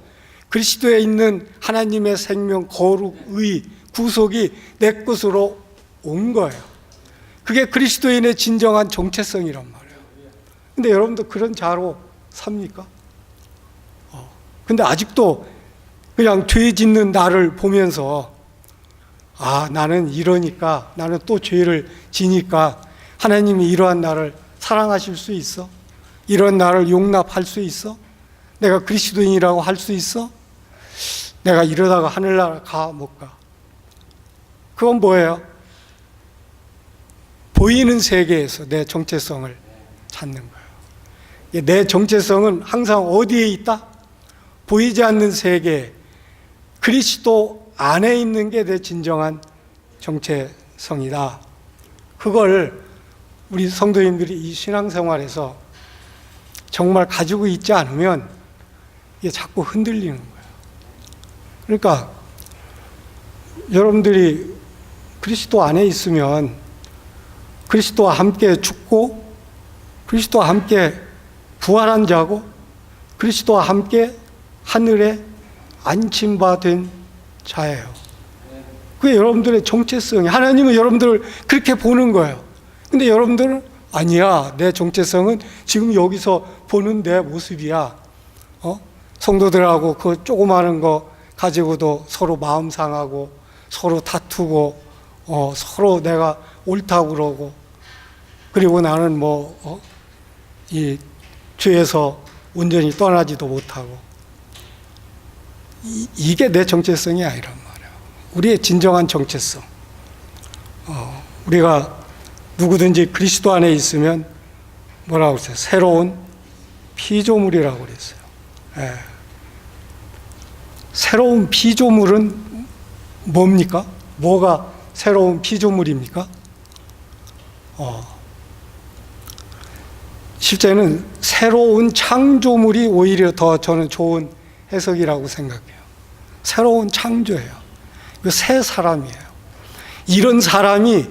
그리스도에 있는 하나님의 생명, 거룩, 의, 구속이 내 것으로 온 거예요. 그게 그리스도인의 진정한 정체성이란 말이에요. 근데 여러분도 그런 자로 삽니까? 근데 아직도 그냥 죄 짓는 나를 보면서 나는 이러니까, 나는 또 죄를 지니까 하나님이 이러한 나를 사랑하실 수 있어? 이런 나를 용납할 수 있어? 내가 그리스도인이라고 할 수 있어? 내가 이러다가 하늘나라 가, 못 가? 그건 뭐예요? 보이는 세계에서 내 정체성을 찾는 거예요. 내 정체성은 항상 어디에 있다? 보이지 않는 세계, 그리스도 안에 있는 게 내 진정한 정체성이다. 그걸 우리 성도님들이 이 신앙생활에서 정말 가지고 있지 않으면 이게 자꾸 흔들리는 거예요. 그러니까 여러분들이 그리스도 안에 있으면 그리스도와 함께 죽고 그리스도와 함께 부활한 자고 그리스도와 함께 하늘에 안침받은 자예요. 그게 여러분들의 정체성이, 하나님은 여러분들을 그렇게 보는 거예요. 근데 여러분들은 아니야, 내 정체성은 지금 여기서 보는 내 모습이야. 성도들하고 그 조그마한 거 가지고도 서로 마음 상하고 서로 다투고 서로 내가 옳다고 그러고, 그리고 나는 이 죄에서 온전히 떠나지도 못하고, 이게 내 정체성이 아니란 말이에요. 우리의 진정한 정체성. 우리가 누구든지 그리스도 안에 있으면 뭐라고 그랬어요? 새로운 피조물이라고 그랬어요. 예. 새로운 피조물은 뭡니까? 뭐가 새로운 피조물입니까? 실제는 새로운 창조물이 오히려 더 저는 좋은 해석이라고 생각해요. 새로운 창조예요. 새 사람이에요. 이런 사람이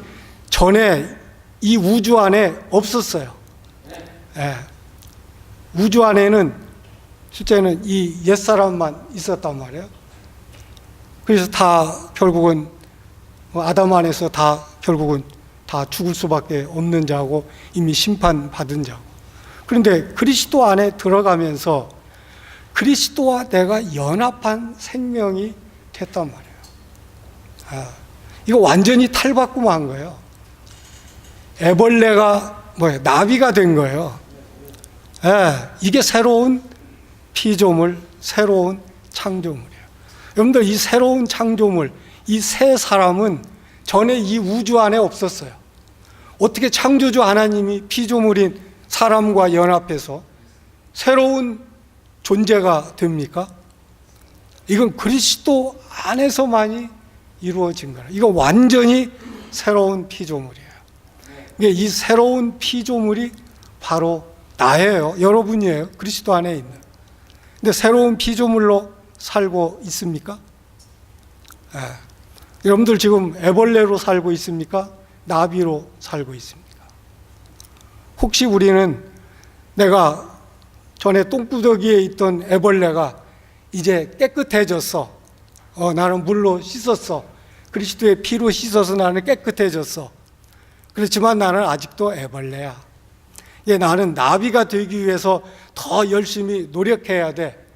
전에 이 우주 안에 없었어요. 예. 우주 안에는 실제는 이 옛사람만 있었단 말이에요. 그래서 다 결국은 아담 안에서 다 결국은 다 죽을 수밖에 없는 자고 이미 심판받은 자고. 그런데 그리스도 안에 들어가면서 그리스도와 내가 연합한 생명이 됐단 말이에요. 이거 완전히 탈바꿈한 거예요. 애벌레가 나비가 된 거예요. 이게 새로운 피조물, 새로운 창조물이에요. 여러분들, 이 새로운 창조물, 이 새 사람은 전에 이 우주 안에 없었어요. 어떻게 창조주 하나님이 피조물인 사람과 연합해서 새로운 존재가 됩니까? 이건 그리스도 안에서만이 이루어진 거예요. 이거 완전히 새로운 피조물이에요. 이 새로운 피조물이 바로 나예요. 여러분이에요. 그리스도 안에 있는. 근데 새로운 피조물로 살고 있습니까? 여러분들 지금 애벌레로 살고 있습니까? 나비로 살고 있습니까? 혹시 우리는 내가 전에 똥구더기에 있던 애벌레가 이제 깨끗해졌어. 나는 물로 씻었어. 그리스도의 피로 씻어서 나는 깨끗해졌어. 그렇지만 나는 아직도 애벌레야. 나는 나비가 되기 위해서 더 열심히 노력해야 돼.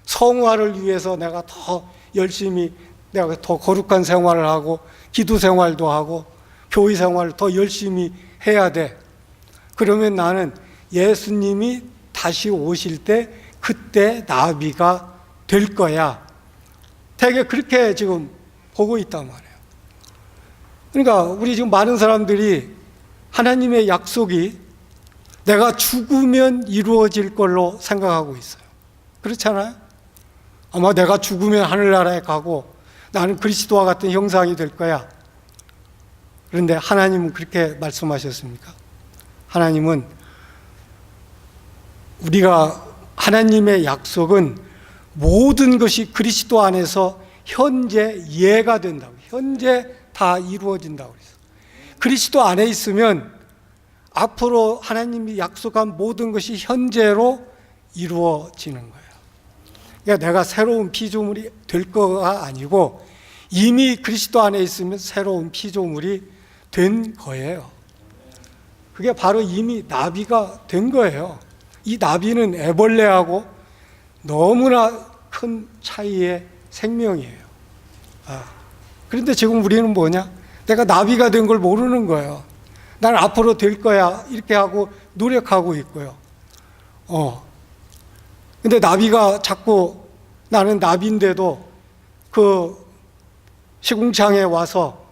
성화를 위해서 내가 더 열심히, 내가 더 거룩한 생활을 하고 기도 생활도 하고 교회 생활을 더 열심히 해야 돼. 그러면 나는 예수님이 다시 오실 때 그때 나비가 될 거야. 되게 그렇게 지금 보고 있단 말이에요. 그러니까 우리 지금 많은 사람들이 하나님의 약속이 내가 죽으면 이루어질 걸로 생각하고 있어요. 그렇잖아요? 아마 내가 죽으면 하늘나라에 가고 나는 그리스도와 같은 형상이 될 거야. 그런데 하나님은 그렇게 말씀하셨습니까? 하나님은 우리가 하나님의 약속은 모든 것이 그리스도 안에서 현재 이해가 된다고, 현재 다 이루어진다고 그랬어요. 그리스도 안에 있으면 앞으로 하나님이 약속한 모든 것이 현재로 이루어지는 거예요. 그러니까 내가 새로운 피조물이 될 거가 아니고 이미 그리스도 안에 있으면 새로운 피조물이 된 거예요. 그게 바로 이미 나비가 된 거예요. 이 나비는 애벌레하고 너무나 큰 차이의 생명이에요. 그런데 지금 우리는 뭐냐? 내가 나비가 된 걸 모르는 거예요. 난 앞으로 될 거야 이렇게 하고 노력하고 있고요. 근데 나비가 자꾸, 나는 나비인데도 그 시궁창에 와서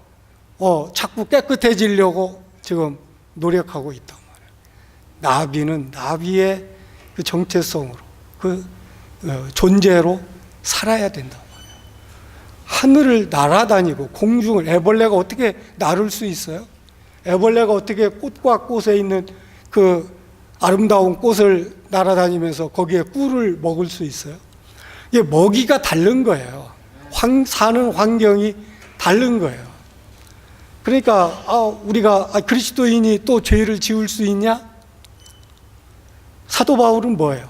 자꾸 깨끗해지려고 지금 노력하고 있단 말이에요. 나비는 나비의 그 정체성으로, 그 존재로 살아야 된단 말이에요. 하늘을 날아다니고 공중을, 애벌레가 어떻게 나를 수 있어요? 애벌레가 어떻게 꽃과 꽃에 있는 그 아름다운 꽃을 날아다니면서 거기에 꿀을 먹을 수 있어요? 이게 먹이가 다른 거예요. 사는 환경이 다른 거예요. 그러니까 우리가 그리스도인이 또 죄를 지을 수 있냐? 사도 바울은 뭐예요?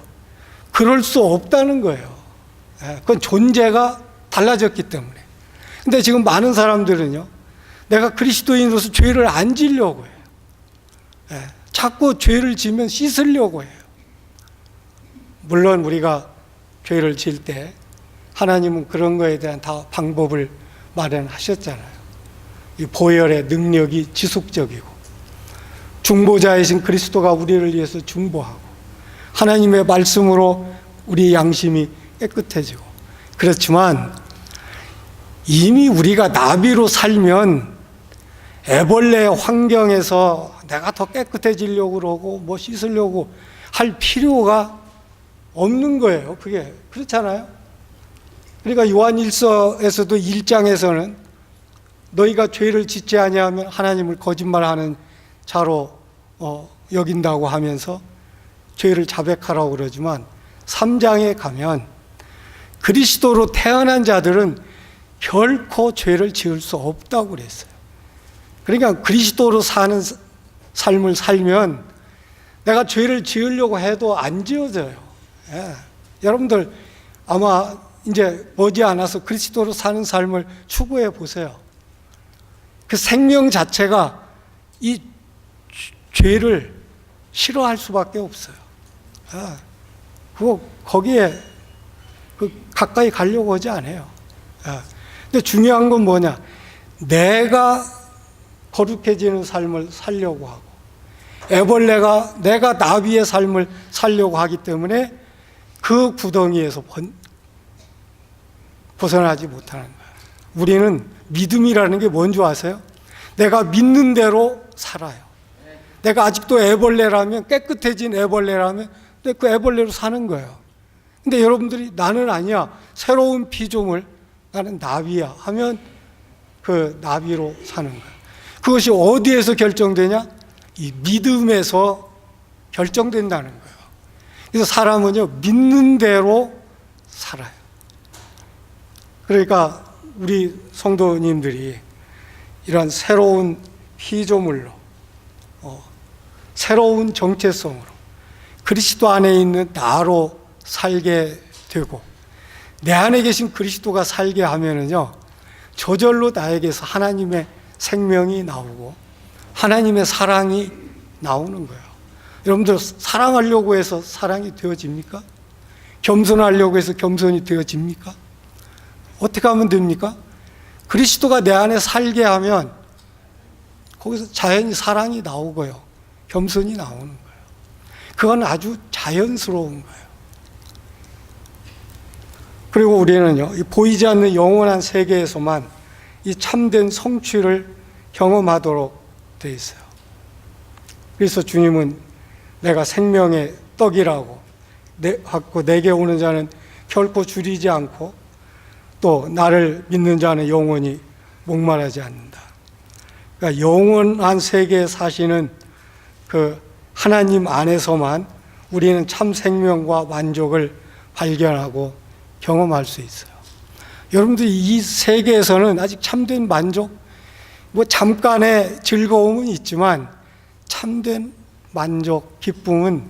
그럴 수 없다는 거예요. 그건 존재가 달라졌기 때문에. 근데 지금 많은 사람들은요, 내가 그리스도인으로서 죄를 안 지려고 해요. 자꾸 죄를 지면 씻으려고 해요. 물론 우리가 죄를 지을 때 하나님은 그런 거에 대한 다 방법을 마련하셨잖아요. 이 보혈의 능력이 지속적이고 중보자이신 그리스도가 우리를 위해서 중보하고 하나님의 말씀으로 우리 양심이 깨끗해지고, 그렇지만 이미 우리가 나비로 살면 애벌레 환경에서 내가 더 깨끗해지려고 그러고 뭐 씻으려고 할 필요가 없는 거예요. 그게 그렇잖아요. 그러니까 요한일서에서도 1장에서는 너희가 죄를 짓지 아니하면 하나님을 거짓말하는 자로 여긴다고 하면서 죄를 자백하라고 그러지만 3장에 가면 그리스도로 태어난 자들은 결코 죄를 지을 수 없다고 그랬어요. 그러니까 그리스도로 사는 삶을 살면 내가 죄를 지으려고 해도 안 지어져요. 여러분들 아마 이제 머지않아서 그리스도로 사는 삶을 추구해 보세요. 그 생명 자체가 이 죄를 싫어할 수밖에 없어요. 거기에 가까이 가려고 하지 않아요. 근데 중요한 건 뭐냐? 내가 거룩해지는 삶을 살려고 하고 애벌레가 내가 나비의 삶을 살려고 하기 때문에 그 구덩이에서 벗어나지 못하는 거예요. 우리는 믿음이라는 게 뭔지 아세요? 내가 믿는 대로 살아요. 내가 아직도 애벌레라면, 깨끗해진 애벌레라면 그 애벌레로 사는 거예요. 근데 여러분들이 나는 아니야, 새로운 피조물, 나는 나비야 하면 그 나비로 사는 거예요. 그것이 어디에서 결정되냐? 이 믿음에서 결정된다는 거예요. 그래서 사람은요, 믿는 대로 살아요. 그러니까 우리 성도님들이 이런 새로운 피조물로, 새로운 정체성으로 그리스도 안에 있는 나로 살게 되고, 내 안에 계신 그리스도가 살게 하면은요, 저절로 나에게서 하나님의 생명이 나오고 하나님의 사랑이 나오는 거예요. 여러분들 사랑하려고 해서 사랑이 되어집니까? 겸손하려고 해서 겸손이 되어집니까? 어떻게 하면 됩니까? 그리스도가 내 안에 살게 하면 거기서 자연히 사랑이 나오고요, 겸손이 나오는 거예요. 그건 아주 자연스러운 거예요. 그리고 우리는요, 이 보이지 않는 영원한 세계에서만 이 참된 성취를 경험하도록 되어 있어요. 그래서 주님은 내가 생명의 떡이라고 내게 오는 자는 결코 줄이지 않고 또 나를 믿는 자는 영원히 목마르지 않는다. 그러니까 영원한 세계에 사시는 그 하나님 안에서만 우리는 참 생명과 만족을 발견하고 경험할 수 있어요. 여러분들 이 세계에서는 아직 참된 만족, 잠깐의 즐거움은 있지만 참된 만족, 기쁨은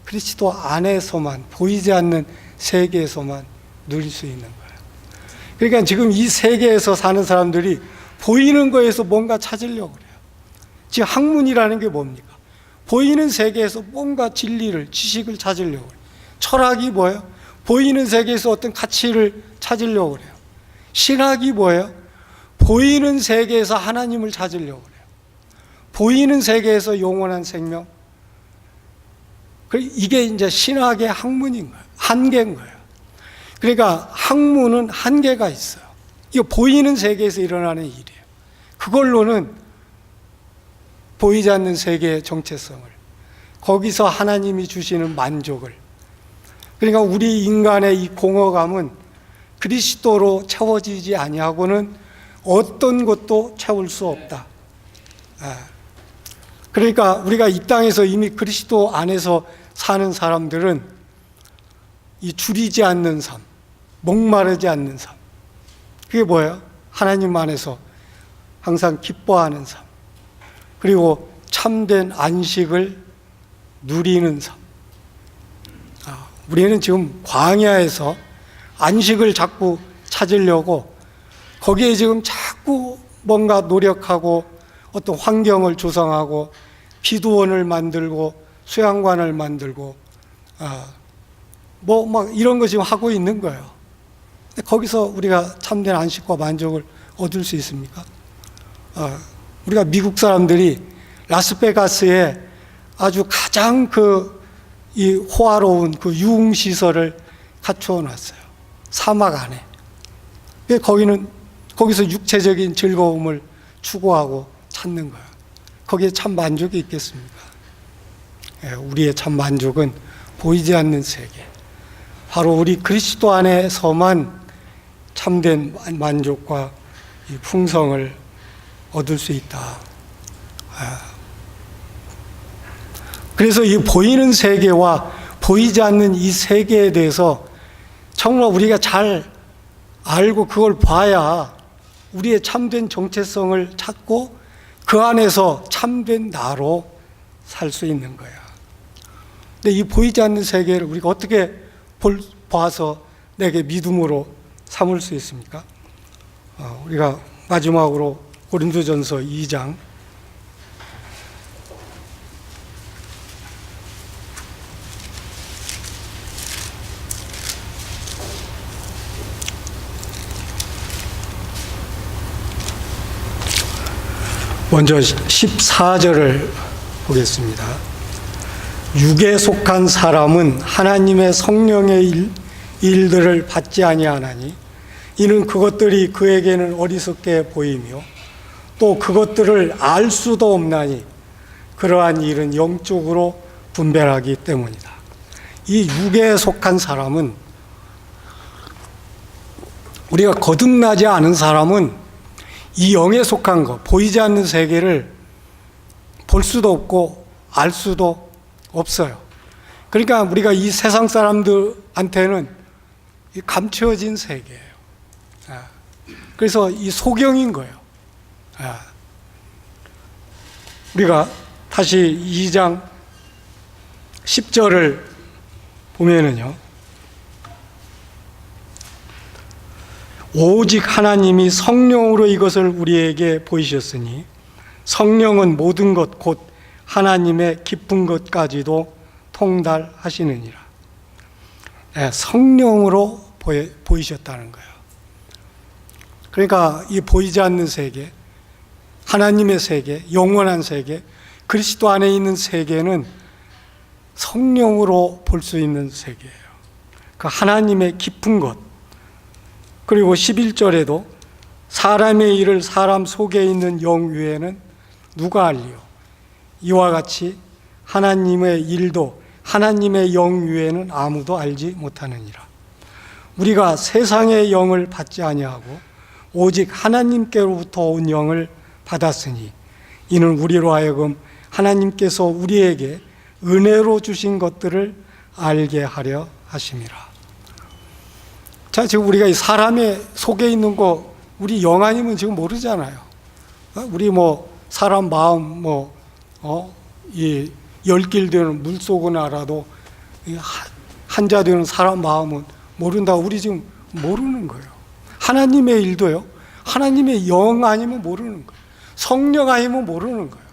그리스도 안에서만, 보이지 않는 세계에서만 누릴 수 있는 거예요. 그러니까 지금 이 세계에서 사는 사람들이 보이는 거에서 뭔가 찾으려고 그래요. 지금 학문이라는 게 뭡니까? 보이는 세계에서 뭔가 진리를, 지식을 찾으려고 그래요. 철학이 뭐예요? 보이는 세계에서 어떤 가치를 찾으려고 그래요. 신학이 뭐예요? 보이는 세계에서 하나님을 찾으려고 그래요. 보이는 세계에서 영원한 생명. 이게 이제 신학의 학문인 거예요. 한계인 거예요. 그러니까 학문은 한계가 있어요. 이거 보이는 세계에서 일어나는 일이에요. 그걸로는 보이지 않는 세계의 정체성을, 거기서 하나님이 주시는 만족을, 그러니까 우리 인간의 이 공허감은 그리스도로 채워지지 아니하고는 어떤 것도 채울 수 없다. 그러니까 우리가 이 땅에서 이미 그리스도 안에서 사는 사람들은 이 줄이지 않는 삶, 목마르지 않는 삶, 그게 뭐예요? 하나님 안에서 항상 기뻐하는 삶, 그리고 참된 안식을 누리는 삶. 우리는 지금 광야에서 안식을 자꾸 찾으려고 거기에 지금 자꾸 뭔가 노력하고 어떤 환경을 조성하고 기도원을 만들고 수양관을 만들고 막 이런 거 지금 하고 있는 거예요. 근데 거기서 우리가 참된 안식과 만족을 얻을 수 있습니까? 우리가 미국 사람들이 라스베가스에 아주 가장 이 호화로운 그 유흥시설을 갖추어 놨어요. 사막 안에. 거기서 육체적인 즐거움을 추구하고 찾는 거예요. 거기에 참 만족이 있겠습니까? 우리의 참 만족은 보이지 않는 세계, 바로 우리 그리스도 안에서만 참된 만족과 이 풍성을 얻을 수 있다. 그래서 이 보이는 세계와 보이지 않는 이 세계에 대해서 정말 우리가 잘 알고 그걸 봐야 우리의 참된 정체성을 찾고 그 안에서 참된 나로 살 수 있는 거야. 근데 이 보이지 않는 세계를 우리가 어떻게 봐서 내게 믿음으로 삼을 수 있습니까? 우리가 마지막으로 고린도전서 2장 먼저 14절을 보겠습니다. 육에 속한 사람은 하나님의 성령의 일들을 받지 아니하나니 이는 그것들이 그에게는 어리석게 보이며 또 그것들을 알 수도 없나니 그러한 일은 영적으로 분별하기 때문이다. 이 육에 속한 사람은, 우리가 거듭나지 않은 사람은 이 영에 속한 것, 보이지 않는 세계를 볼 수도 없고 알 수도 없어요. 그러니까 우리가 이 세상 사람들한테는 감춰진 세계예요. 그래서 이 소경인 거예요. 우리가 다시 2장 10절을 보면은요, 오직 하나님이 성령으로 이것을 우리에게 보이셨으니 성령은 모든 것 곧 하나님의 깊은 것까지도 통달하시느니라. 성령으로 보이셨다는 거예요. 그러니까 이 보이지 않는 세계, 하나님의 세계, 영원한 세계, 그리스도 안에 있는 세계는 성령으로 볼 수 있는 세계예요. 그 하나님의 깊은 것. 그리고 11절에도 사람의 일을 사람 속에 있는 영 위에는 누가 알리요? 이와 같이 하나님의 일도 하나님의 영 외에는 아무도 알지 못하느니라. 우리가 세상의 영을 받지 아니하고 오직 하나님께로부터 온 영을 받았으니 이는 우리로 하여금 하나님께서 우리에게 은혜로 주신 것들을 알게 하려 하심이라. 자, 지금 우리가 이 사람의 속에 있는 거 우리 영 아니면 지금 모르잖아요. 우리 뭐 사람 마음 이 열길 되는 물속은 알아도 한자 되는 사람 마음은 모른다. 우리 지금 모르는 거예요. 하나님의 일도요. 하나님의 영 아니면 모르는 거예요. 성령 아니면 모르는 거예요.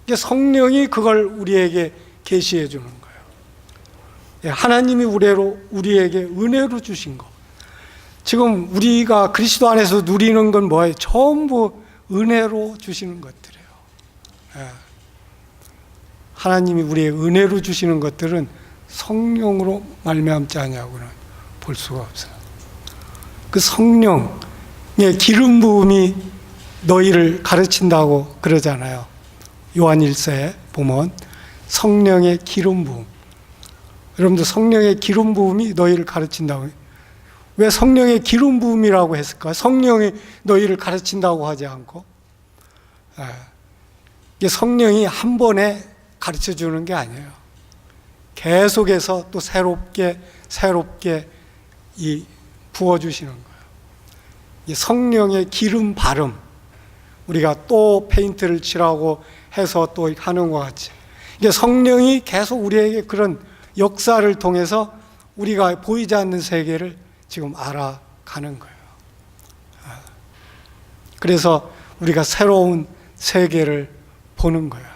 이게 성령이 그걸 우리에게 계시해 주는 거예요. 하나님이 우리에게 은혜로 주신 거. 지금 우리가 그리스도 안에서 누리는 건 뭐예요? 전부 은혜로 주시는 것들이에요. 하나님이 우리의 은혜로 주시는 것들은 성령으로 말미암지 아니하고는 볼 수가 없어요. 그 성령의 기름 부음이 너희를 가르친다고 그러잖아요. 요한 1서에 보면 성령의 기름 부음. 여러분들 성령의 기름 부음이 너희를 가르친다고. 왜 성령의 기름 부음이라고 했을까? 성령이 너희를 가르친다고 하지 않고 이게 성령이 한 번에 가르쳐 주는 게 아니에요. 계속해서 또 새롭게 부어주시는 거예요. 이 성령의 기름 바름, 우리가 또 페인트를 칠하고 해서 또 하는 것 같이 이게 성령이 계속 우리에게 그런 역사를 통해서 우리가 보이지 않는 세계를 지금 알아가는 거예요. 그래서 우리가 새로운 세계를 보는 거예요.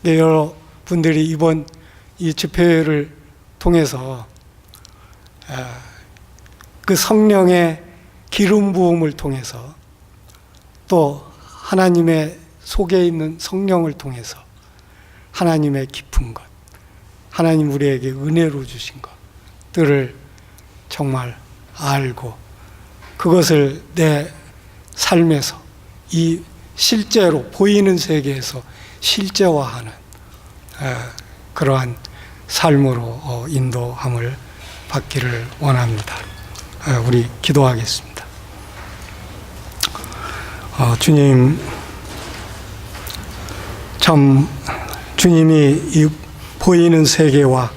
여러분들이 이번 이 집회를 통해서 그 성령의 기름 부음을 통해서 또 하나님의 속에 있는 성령을 통해서 하나님의 깊은 것, 하나님 우리에게 은혜로 주신 것들을 정말 알고 그것을 내 삶에서 이 실제로 보이는 세계에서 실제화하는 그러한 삶으로 인도함을 받기를 원합니다. 우리 기도하겠습니다. 주님, 참 주님이 이 보이는 세계와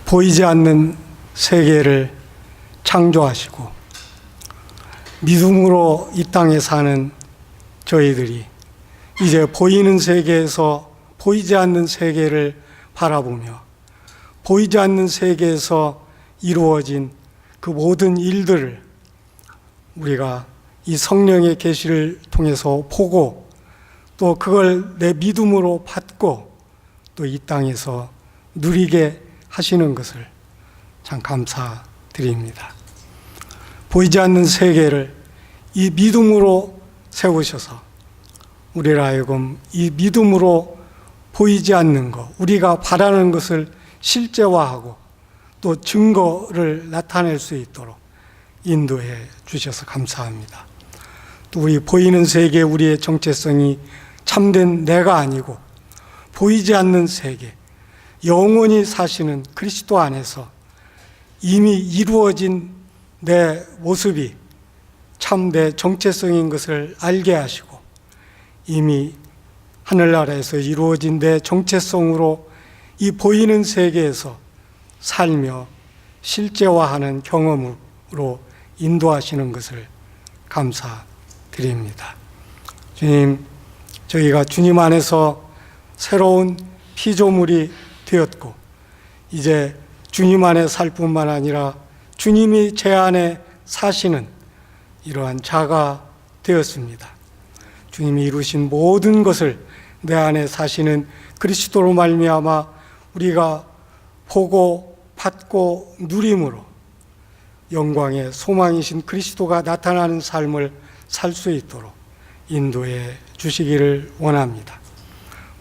보이지 않는 세계를 창조하시고 믿음으로 이 땅에 사는 저희들이 이제 보이는 세계에서 보이지 않는 세계를 바라보며 보이지 않는 세계에서 이루어진 그 모든 일들을 우리가 이 성령의 계시를 통해서 보고 또 그걸 내 믿음으로 받고 또 이 땅에서 누리게 하시는 것을 참 감사드립니다. 보이지 않는 세계를 이 믿음으로 세우셔서 우리를 하여금 이 믿음으로 보이지 않는 것, 우리가 바라는 것을 실제화하고 또 증거를 나타낼 수 있도록 인도해 주셔서 감사합니다. 또 우리 보이는 세계 우리의 정체성이 참된 내가 아니고 보이지 않는 세계, 영원히 사시는 그리스도 안에서 이미 이루어진 내 모습이 참 내 정체성인 것을 알게 하시고 이미 하늘나라에서 이루어진 내 정체성으로 이 보이는 세계에서 살며 실제화하는 경험으로 인도하시는 것을 감사드립니다. 주님, 저희가 주님 안에서 새로운 피조물이 되었고 이제 주님 안에 살 뿐만 아니라 주님이 제 안에 사시는 이러한 자가 되었습니다. 주님이 이루신 모든 것을 내 안에 사시는 그리스도로 말미암아 우리가 보고 받고 누림으로 영광의 소망이신 그리스도가 나타나는 삶을 살 수 있도록 인도해 주시기를 원합니다.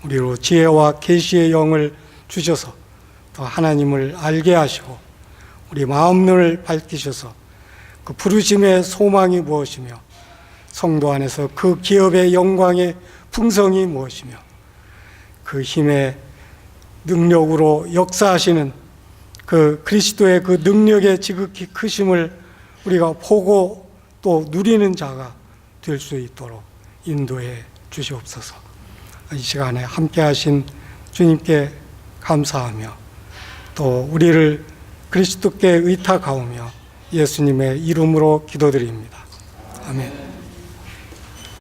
우리로 지혜와 계시의 영을 주셔서 더 하나님을 알게 하시고 우리 마음을 밝히셔서 그 부르심의 소망이 무엇이며 성도 안에서 그 기업의 영광의 풍성이 무엇이며 그 힘의 능력으로 역사하시는 그 그리스도의 그 능력의 지극히 크심을 우리가 보고 또 누리는 자가 될 수 있도록 인도해 주시옵소서. 이 시간에 함께 하신 주님께 감사하며 또 우리를 그리스도께 의탁하오며 예수님의 이름으로 기도드립니다. 아멘.